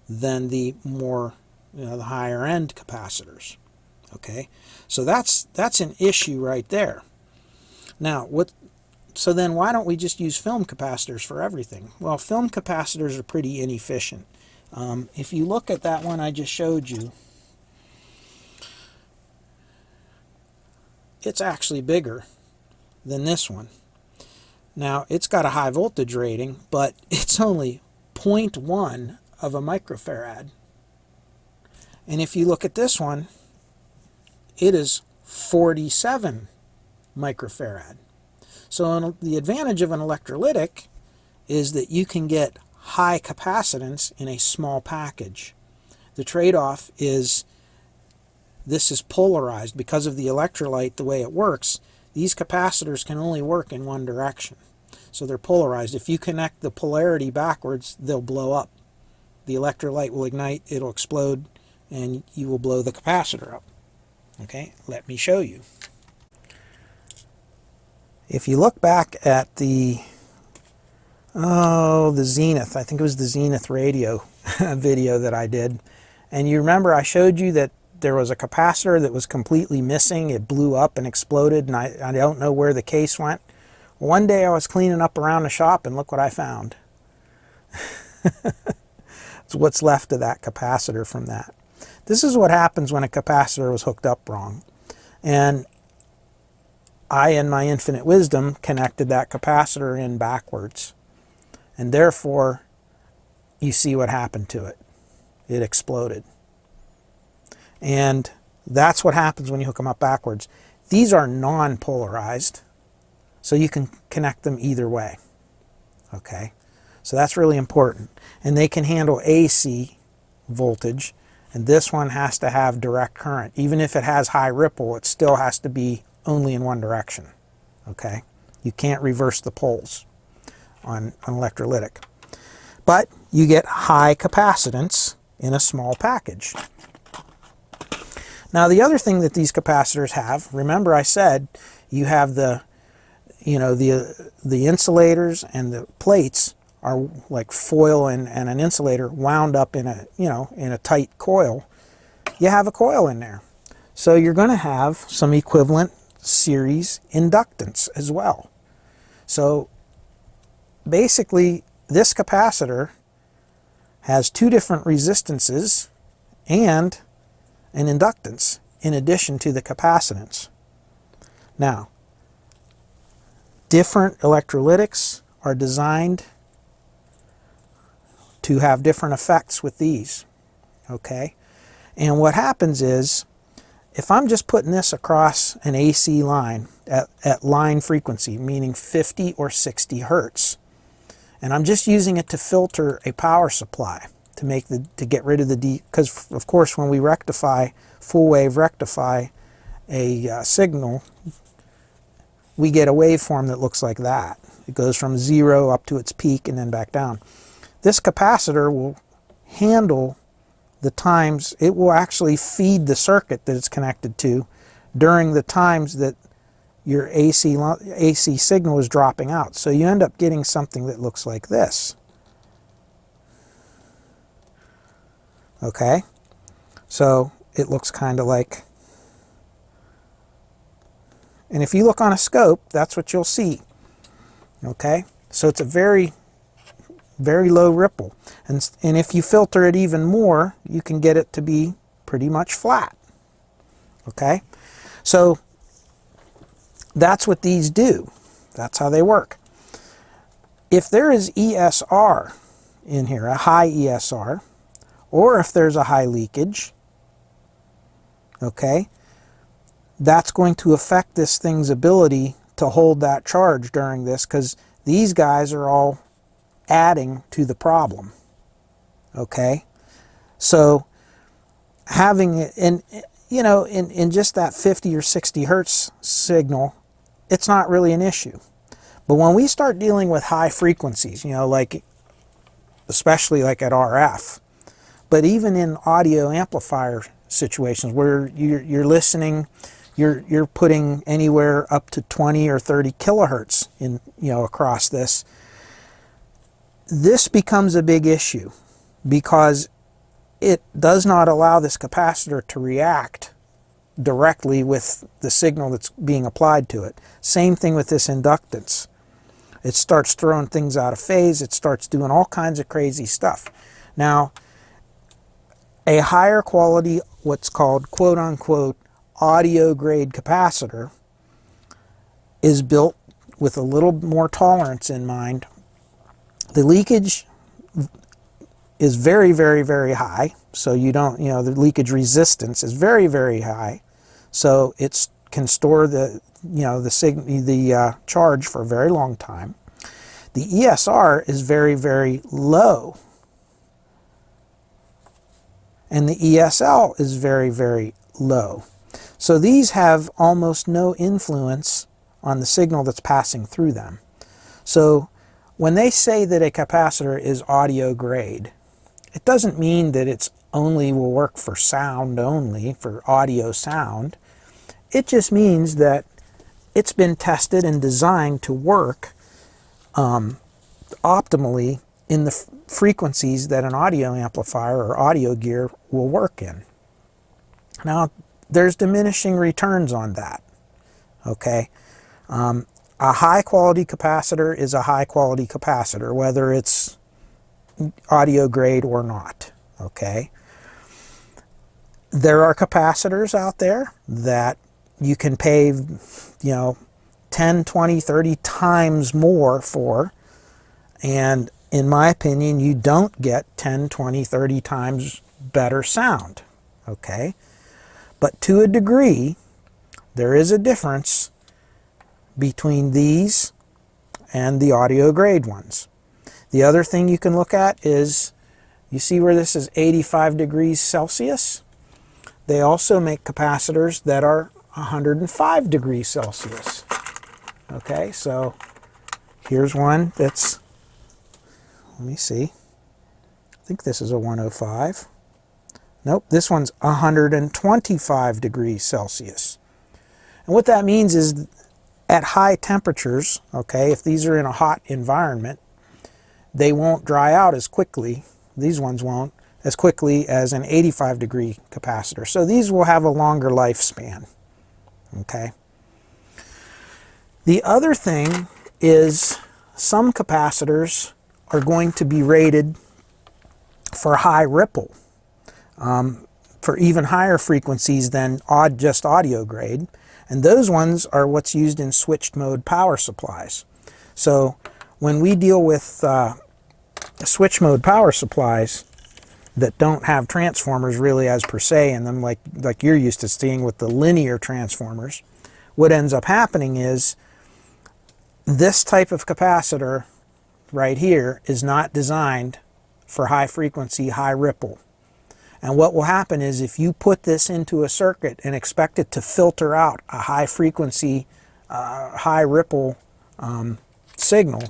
than the more, the higher-end capacitors. Okay, so that's an issue right there. Now, so then why don't we just use film capacitors for everything? Well, film capacitors are pretty inefficient. If you look at that one I just showed you, it's actually bigger than this one. Now, it's got a high voltage rating, but it's only 0.1 of a microfarad. And if you look at this one, it is 47 microfarad. So the advantage of an electrolytic is that you can get high capacitance in a small package. The trade-off is this is polarized. Because of the electrolyte, the way it works, these capacitors can only work in one direction. So they're polarized. If you connect the polarity backwards, they'll blow up. The electrolyte will ignite, it'll explode, and you will blow the capacitor up. Okay, let me show you. If you look back at the Zenith, I think it was the Zenith radio video that I did, and you remember I showed you that there was a capacitor that was completely missing. It blew up and exploded, and I don't know where the case went. One day I was cleaning up around the shop, and look what I found. It's what's left of that capacitor from that. This is what happens when a capacitor was hooked up wrong. And I, in my infinite wisdom, connected that capacitor in backwards. And therefore, you see what happened to it. It exploded. And that's what happens when you hook them up backwards. These are non-polarized, so you can connect them either way. Okay, so that's really important. And they can handle AC voltage, and this one has to have direct current. Even if it has high ripple, it still has to be only in one direction. Okay, you can't reverse the poles on electrolytic. But you get high capacitance in a small package. Now the other thing that these capacitors have, remember I said you have the insulators and the plates are like foil and an insulator wound up in a, in a tight coil. You have a coil in there. So you're going to have some equivalent series inductance as well. So basically this capacitor has two different resistances and an inductance in addition to the capacitance. Now, different electrolytics are designed to have different effects with these, okay? And what happens is, if I'm just putting this across an AC line at line frequency, meaning 50 or 60 hertz, and I'm just using it to filter a power supply to get rid of the because of course when we rectify, full wave rectify a signal, we get a waveform that looks like that. It goes from 0 up to its peak and then back down. This capacitor will handle the times, it will actually feed the circuit that it's connected to during the times that your AC signal is dropping out. So you end up getting something that looks like this. Okay? So it looks kind of like, and if you look on a scope, that's what you'll see. Okay? So it's a very, very low ripple. And if you filter it even more, you can get it to be pretty much flat. Okay? So that's what these do. That's how they work. If there is ESR in here, a high ESR, or if there's a high leakage, okay, that's going to affect this thing's ability to hold that charge during this, because these guys are all adding to the problem. Okay, so having it in just that 50 or 60 hertz signal, it's not really an issue. But when we start dealing with high frequencies, like especially like at RF, but even in audio amplifier situations where you're listening, you're putting anywhere up to 20 or 30 kilohertz in across this. This becomes a big issue because it does not allow this capacitor to react directly with the signal that's being applied to it. Same thing with this inductance. It starts throwing things out of phase. It starts doing all kinds of crazy stuff. Now, a higher quality, what's called quote-unquote audio grade capacitor, is built with a little more tolerance in mind. The leakage is very, very, very high, so you don't, the leakage resistance is very, very high, so it can store the, the charge for a very long time. The ESR is very, very low, and the ESL is very, very low. So these have almost no influence on the signal that's passing through them. So when they say that a capacitor is audio grade, it doesn't mean that it's only will work for sound only, for audio sound. It just means that it's been tested and designed to work optimally in the frequencies that an audio amplifier or audio gear will work in. Now, there's diminishing returns on that. Okay? A high quality capacitor is a high quality capacitor, whether it's audio grade or not. Okay? There are capacitors out there that you can pay 10, 20, 30 times more for, and in my opinion you don't get 10, 20, 30 times better sound. Okay? But to a degree, there is a difference between these and the audio grade ones. The other thing you can look at is, you see where this is 85 degrees Celsius? They also make capacitors that are 105 degrees Celsius. Okay, so here's one that's, let me see, I think this is a 105. Nope, this one's 125 degrees Celsius. And what that means is at high temperatures, okay, if these are in a hot environment, they won't dry out as quickly, these ones won't, as quickly as an 85 degree capacitor. So these will have a longer lifespan, okay. The other thing is some capacitors are going to be rated for high ripple, for even higher frequencies than just audio grade. And those ones are what's used in switched mode power supplies. So when we deal with switch mode power supplies that don't have transformers really as per se in them, like you're used to seeing with the linear transformers, what ends up happening is this type of capacitor right here is not designed for high frequency, high ripple. And what will happen is if you put this into a circuit and expect it to filter out a high frequency, high ripple signal,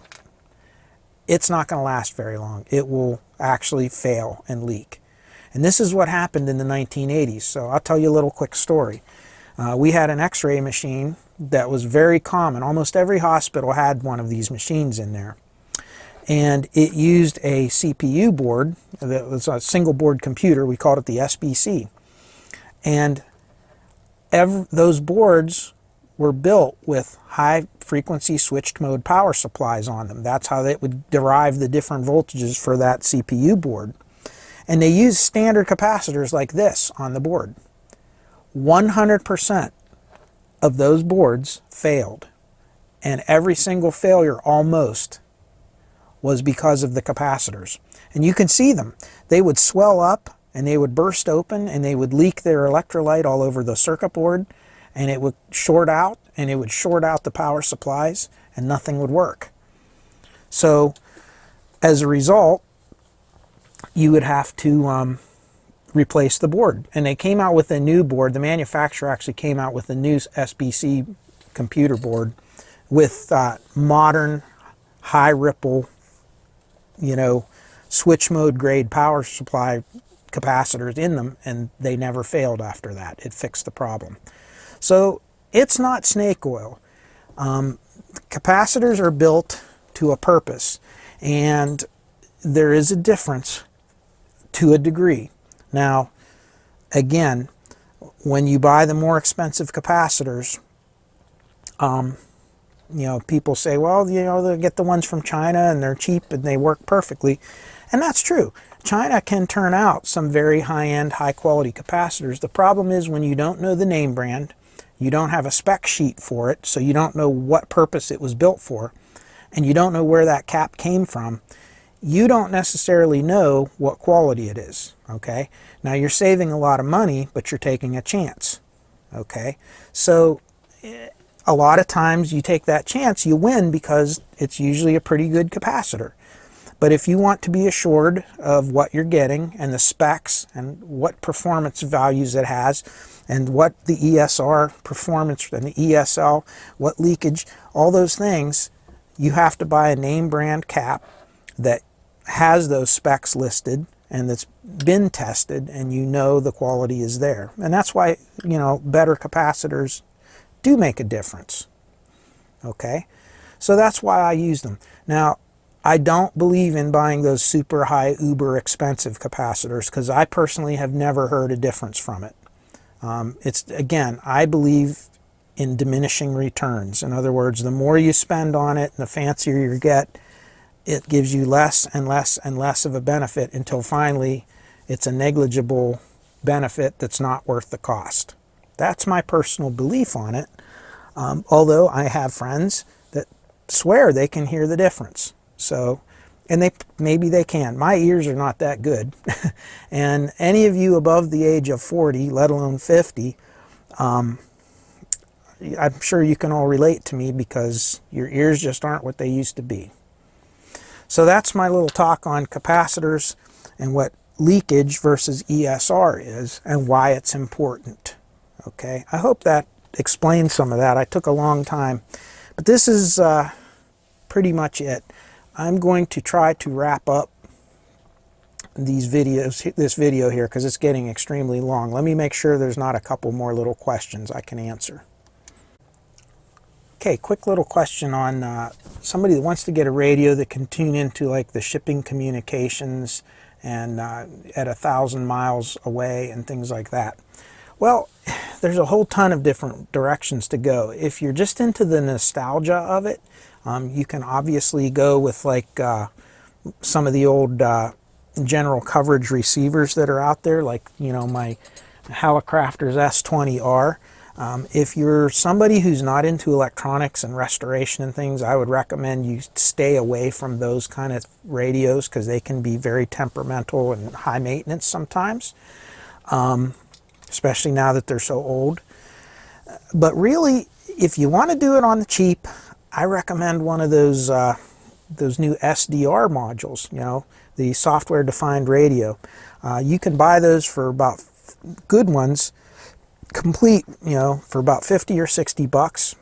it's not going to last very long. It will actually fail and leak. And this is what happened in the 1980s. So I'll tell you a little quick story. We had an X-ray machine that was very common. Almost every hospital had one of these machines in there. And it used a CPU board that was a single board computer. We called it the SBC. And those boards were built with high frequency switched mode power supplies on them. That's how they would derive the different voltages for that CPU board. And they used standard capacitors like this on the board. 100% of those boards failed. And every single failure almost was because of the capacitors. And you can see them. They would swell up and they would burst open and they would leak their electrolyte all over the circuit board, and it would short out, and it would short out the power supplies, and nothing would work. So as a result, you would have to replace the board. And they came out with a new board. The manufacturer actually came out with a new SBC computer board with modern high ripple, switch mode grade power supply capacitors in them, and they never failed after that. It fixed the problem. So it's not snake oil. Capacitors are built to a purpose, and there is a difference to a degree. Now, again, when you buy the more expensive capacitors, people say, well, they'll get the ones from China and they're cheap and they work perfectly. And that's true. China can turn out some very high-end, high-quality capacitors. The problem is when you don't know the name brand, you don't have a spec sheet for it, so you don't know what purpose it was built for, and you don't know where that cap came from, you don't necessarily know what quality it is, okay? Now, you're saving a lot of money, but you're taking a chance, okay? So a lot of times you take that chance, you win because it's usually a pretty good capacitor. But if you want to be assured of what you're getting and the specs and what performance values it has and what the ESR performance and the ESL, what leakage, all those things, you have to buy a name brand cap that has those specs listed and that's been tested, and the quality is there. And that's why, better capacitors do make a difference. Okay? So that's why I use them. Now, I don't believe in buying those super high, uber expensive capacitors because I personally have never heard a difference from it. Again, I believe in diminishing returns. In other words, the more you spend on it and the fancier you get, it gives you less and less and less of a benefit until finally it's a negligible benefit that's not worth the cost. That's my personal belief on it, although I have friends that swear they can hear the difference. So And maybe they can. My ears are not that good. And any of you above the age of 40, let alone 50, I'm sure you can all relate to me because your ears just aren't what they used to be. So that's my little talk on capacitors and what leakage versus ESR is and why it's important. Okay, I hope that explains some of that. I took a long time, but this is pretty much it. I'm going to try to wrap up this video here because it's getting extremely long. Let me make sure there's not a couple more little questions I can answer. Okay, quick little question on somebody that wants to get a radio that can tune into like the shipping communications and at 1,000 miles away and things like that. Well, there's a whole ton of different directions to go. If you're just into the nostalgia of it, you can obviously go with like some of the old general coverage receivers that are out there, like, you know, my Hallicrafter's S20R. If you're somebody who's not into electronics and restoration and things, I would recommend you stay away from those kind of radios because they can be very temperamental and high maintenance sometimes, especially now that they're so old. But really, if you want to do it on the cheap, I recommend one of those new SDR modules, you know, the software-defined radio. You can buy those for about, good ones, complete, you know, for about 50 or 60 bucks.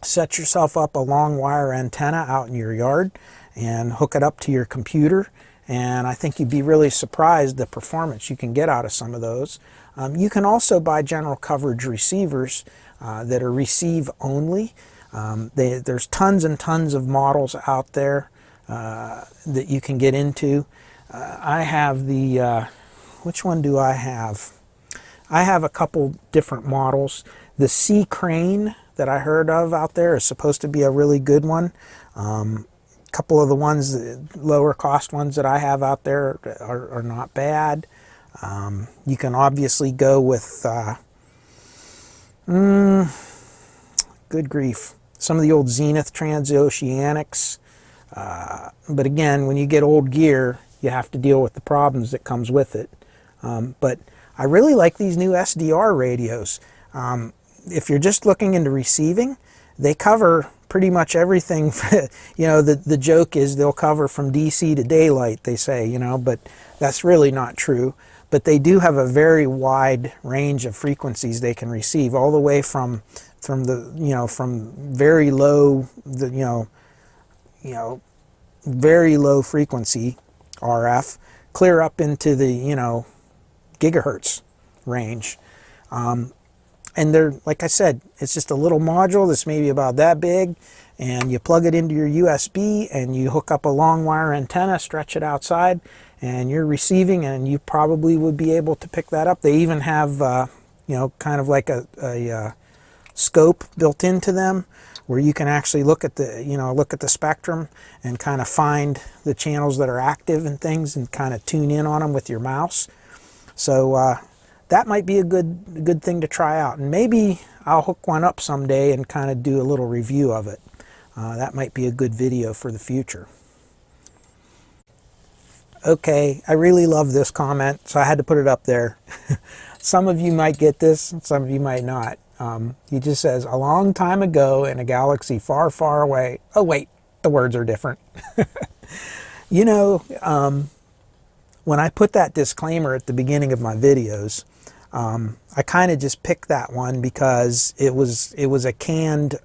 Set yourself up a long wire antenna out in your yard and hook it up to your computer, and I think you'd be really surprised the performance you can get out of some of those. You can also buy general coverage receivers that are receive only. There's tons and tons of models out there that you can get into. I have the, which one do I have? I have a couple different models. The C Crane that I heard of out there is supposed to be a really good one. A couple of the ones, lower cost ones that I have out there are not bad. You can obviously go with, good grief, some of the old Zenith Transoceanics. But again, when you get old gear, you have to deal with the problems that comes with it. But I really like these new SDR radios. If you're just looking into receiving, they cover pretty much everything. You know, the joke is they'll cover from DC to daylight, they say, you know, but that's really not true. But they do have a very wide range of frequencies they can receive, all the way from the, you know, from very low, very low frequency RF, clear up into the, you know, gigahertz range. And they're, like I said, it's just a little module that's maybe about that big, and you plug it into your USB and you hook up a long wire antenna, stretch it outside, and you're receiving, and you probably would be able to pick that up. They even have, you know, kind of like a scope built into them where you can actually look at the, you know, look at the spectrum and kind of find the channels that are active and things and kind of tune in on them with your mouse. So that might be a good thing to try out, and maybe I'll hook one up someday and kind of do a little review of it. That might be a good video for the future. Okay, I really love this comment, so I had to put it up there. Some of you might get this, and some of you might not. He just says, a long time ago in a galaxy far, far away. Oh wait, the words are different. You know, when I put that disclaimer at the beginning of my videos, I kind of just picked that one because it was a canned,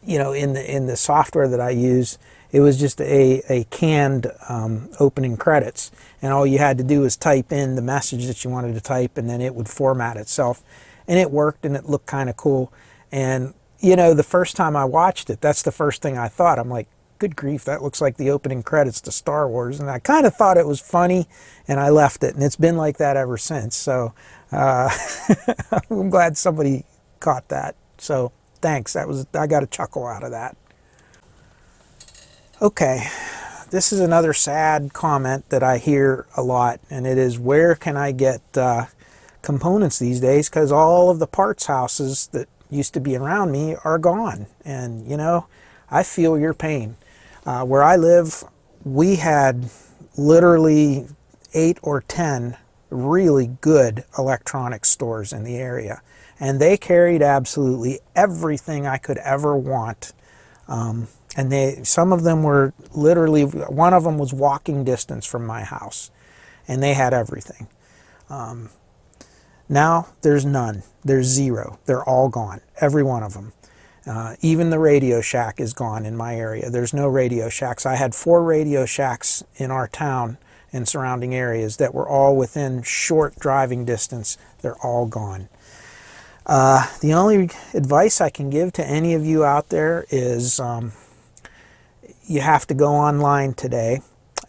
you know, in the software that I use, it was just a canned opening credits, and all you had to do was type in the message that you wanted to type, and then it would format itself, and it worked, and it looked kind of cool. And you know, the first time I watched it, that's the first thing I thought. I'm like, good grief, that looks like the opening credits to Star Wars. And I kind of thought it was funny, and I left it, and it's been like that ever since. So I'm glad somebody caught that. So thanks, I got a chuckle out of that. Okay, this is another sad comment that I hear a lot, and it is, where can I get components these days? Because all of the parts houses that used to be around me are gone. And you know, I feel your pain. Where I live, we had literally 8 or 10 really good electronics stores in the area, and they carried absolutely everything I could ever want. And some of them were literally, one of them was walking distance from my house, and they had everything. Now there's none. There's zero. They're all gone. Every one of them. Even the Radio Shack is gone in my area. There's no Radio Shacks. I had 4 Radio Shacks in our town and surrounding areas that were all within short driving distance. They're all gone. The only advice I can give to any of you out there is you have to go online today.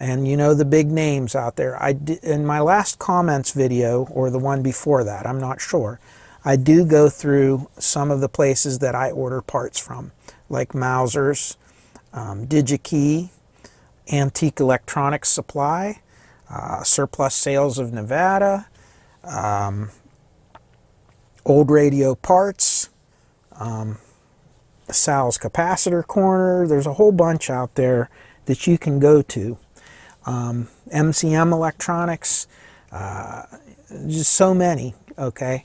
And you know the big names out there. In my last comments video, or the one before that, I'm not sure, I do go through some of the places that I order parts from, like Mauser's, DigiKey, Antique Electronics Supply, Surplus Sales of Nevada, Old Radio Parts, Sal's Capacitor Corner. There's a whole bunch out there that you can go to. MCM Electronics, just so many, okay?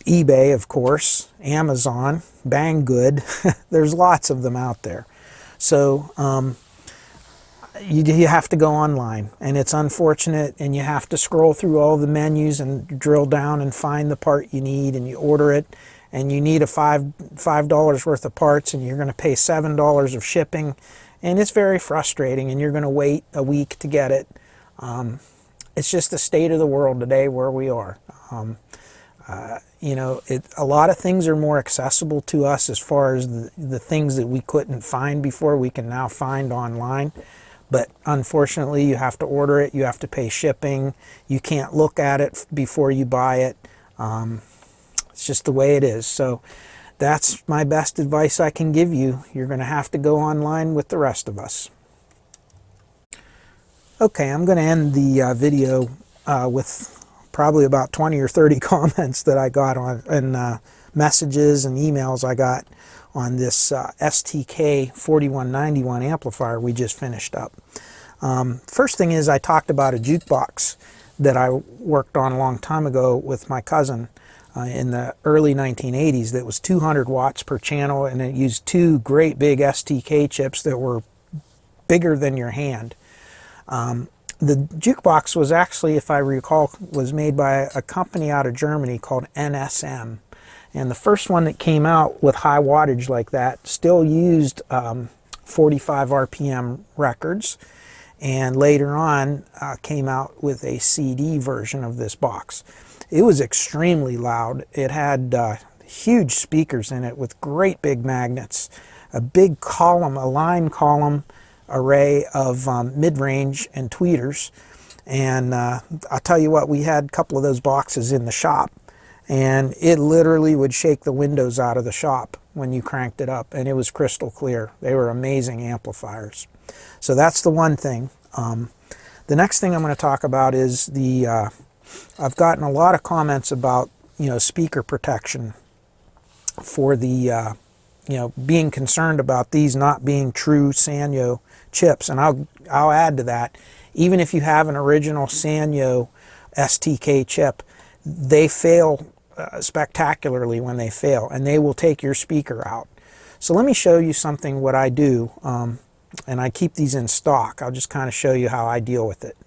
eBay, of course, Amazon, Banggood. There's lots of them out there. So you have to go online, and it's unfortunate, and you have to scroll through all the menus and drill down and find the part you need, and you order it, and you need a $5 worth of parts, and you're going to pay $7 of shipping, and it's very frustrating, and you're going to wait a week to get it. It's just the state of the world today where we are. You know, a lot of things are more accessible to us as far as the things that we couldn't find before, we can now find online. But unfortunately, you have to order it, you have to pay shipping, you can't look at it before you buy it. It's just the way it is. So that's my best advice I can give you. You're going to have to go online with the rest of us. Okay, I'm going to end the video with probably about 20 or 30 comments that I got on, and messages and emails I got on this STK 4191 amplifier we just finished up. First thing is, I talked about a jukebox that I worked on a long time ago with my cousin in the early 1980s that was 200 watts per channel, and it used 2 great big STK chips that were bigger than your hand. The jukebox was actually, if I recall, was made by a company out of Germany called NSM. And the first one that came out with high wattage like that still used 45 RPM records, and later on came out with a CD version of this box. It was extremely loud. It had huge speakers in it with great big magnets, a big column, a line column array of mid-range and tweeters. And I'll tell you what, we had a couple of those boxes in the shop, and it literally would shake the windows out of the shop when you cranked it up, and it was crystal clear. They were amazing amplifiers. So that's the one thing. The next thing I'm going to talk about is the I've gotten a lot of comments about, you know, speaker protection for the you know, being concerned about these not being true Sanyo chips. And I'll add to that, even if you have an original Sanyo STK chip, they fail spectacularly when they fail, and they will take your speaker out. So let me show you something what I do, and I keep these in stock. I'll just kind of show you how I deal with it.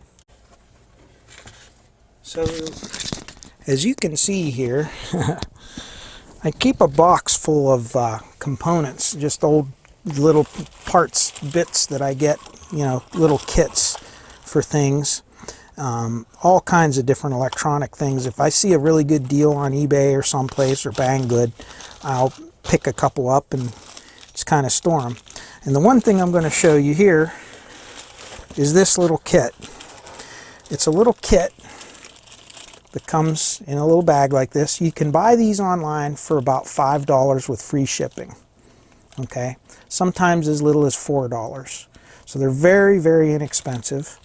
So as you can see here, I keep a box full of components, just old little parts, bits that I get, you know, little kits for things. All kinds of different electronic things. If I see a really good deal on eBay or someplace, or Banggood, I'll pick a couple up and just kind of store them. And the one thing I'm going to show you here is this little kit. It's a little kit that comes in a little bag like this. You can buy these online for about $5 with free shipping. Okay, sometimes as little as $4. So they're very, very inexpensive.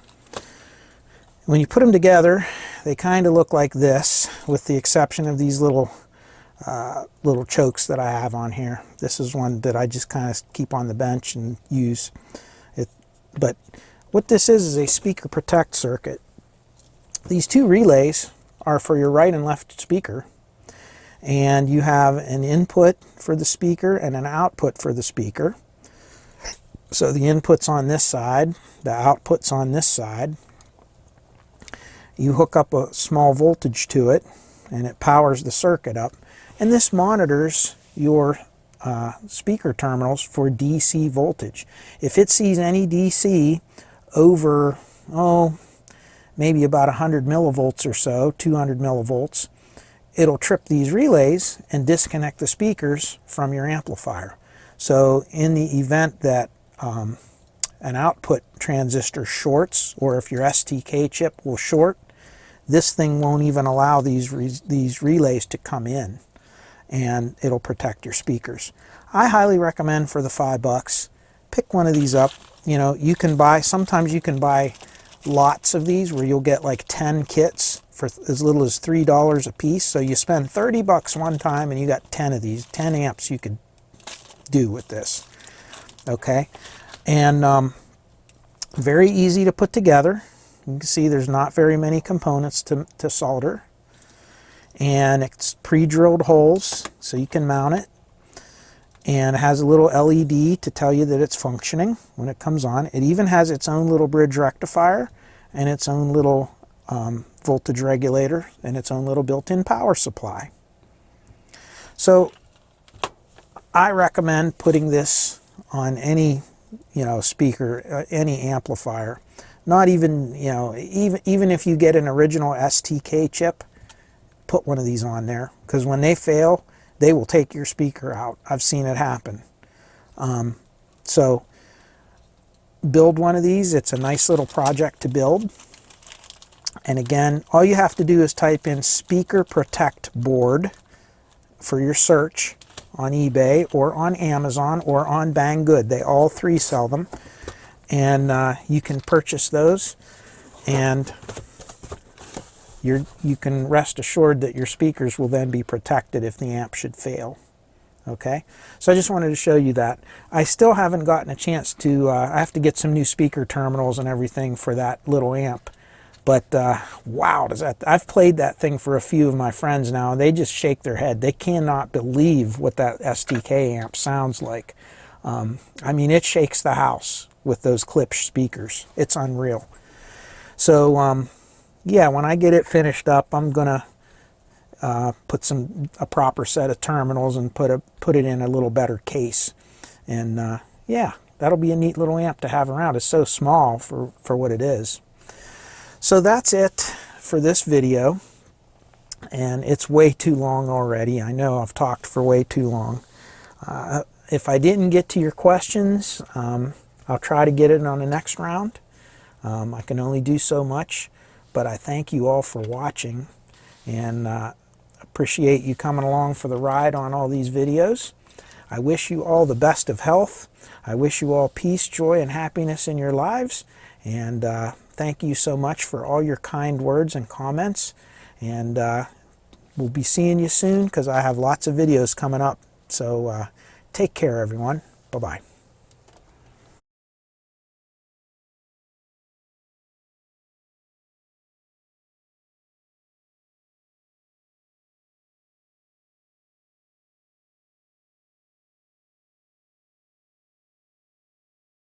When you put them together, they kind of look like this, with the exception of these little little chokes that I have on here. This is one that I just kind of keep on the bench and use it. But what this is a speaker protect circuit. These two relays are for your right and left speaker, and you have an input for the speaker and an output for the speaker. So the input's on this side, the output's on this side. You hook up a small voltage to it and it powers the circuit up. And this monitors your speaker terminals for DC voltage. If it sees any DC over, maybe about 100 millivolts or so, 200 millivolts, it'll trip these relays and disconnect the speakers from your amplifier. So in the event that an output transistor shorts, or if your STK chip will short, this thing won't even allow these relays to come in, and it'll protect your speakers. I highly recommend for the $5, pick one of these up. You know, you can buy, sometimes you can buy lots of these where you'll get like 10 kits for as little as $3 a piece. So you spend 30 bucks one time and you got 10 of these, 10 amps you could do with this. Okay, and very easy to put together. You can see there's not very many components to solder, and it's pre-drilled holes so you can mount it, and it has a little LED to tell you that it's functioning when it comes on. It even has its own little bridge rectifier and its own little voltage regulator and its own little built-in power supply. So I recommend putting this on any, you know, speaker, any amplifier. Not even, you know, even if you get an original STK chip, put one of these on there, because when they fail, they will take your speaker out. I've seen it happen. So build one of these. It's a nice little project to build. And again, all you have to do is type in speaker protect board for your search on eBay or on Amazon or on Banggood. They all three sell them, and you can purchase those, and you can rest assured that your speakers will then be protected if the amp should fail. Okay, so I just wanted to show you that. I still haven't gotten a chance to, I have to get some new speaker terminals and everything for that little amp. But wow, I've played that thing for a few of my friends now, and they just shake their head. They cannot believe what that STK amp sounds like. I mean, it shakes the house with those Klipsch speakers. It's unreal. So yeah, when I get it finished up, I'm gonna put a proper set of terminals and put it in a little better case. And yeah, that'll be a neat little amp to have around. It's so small for what it is. So that's it for this video, and it's way too long already. I know I've talked for way too long. If I didn't get to your questions, I'll try to get it on the next round. I can only do so much, but I thank you all for watching, and appreciate you coming along for the ride on all these videos. I wish you all the best of health. I wish you all peace, joy, and happiness in your lives, and thank you so much for all your kind words and comments, and we'll be seeing you soon because I have lots of videos coming up. So take care, everyone. Bye-bye.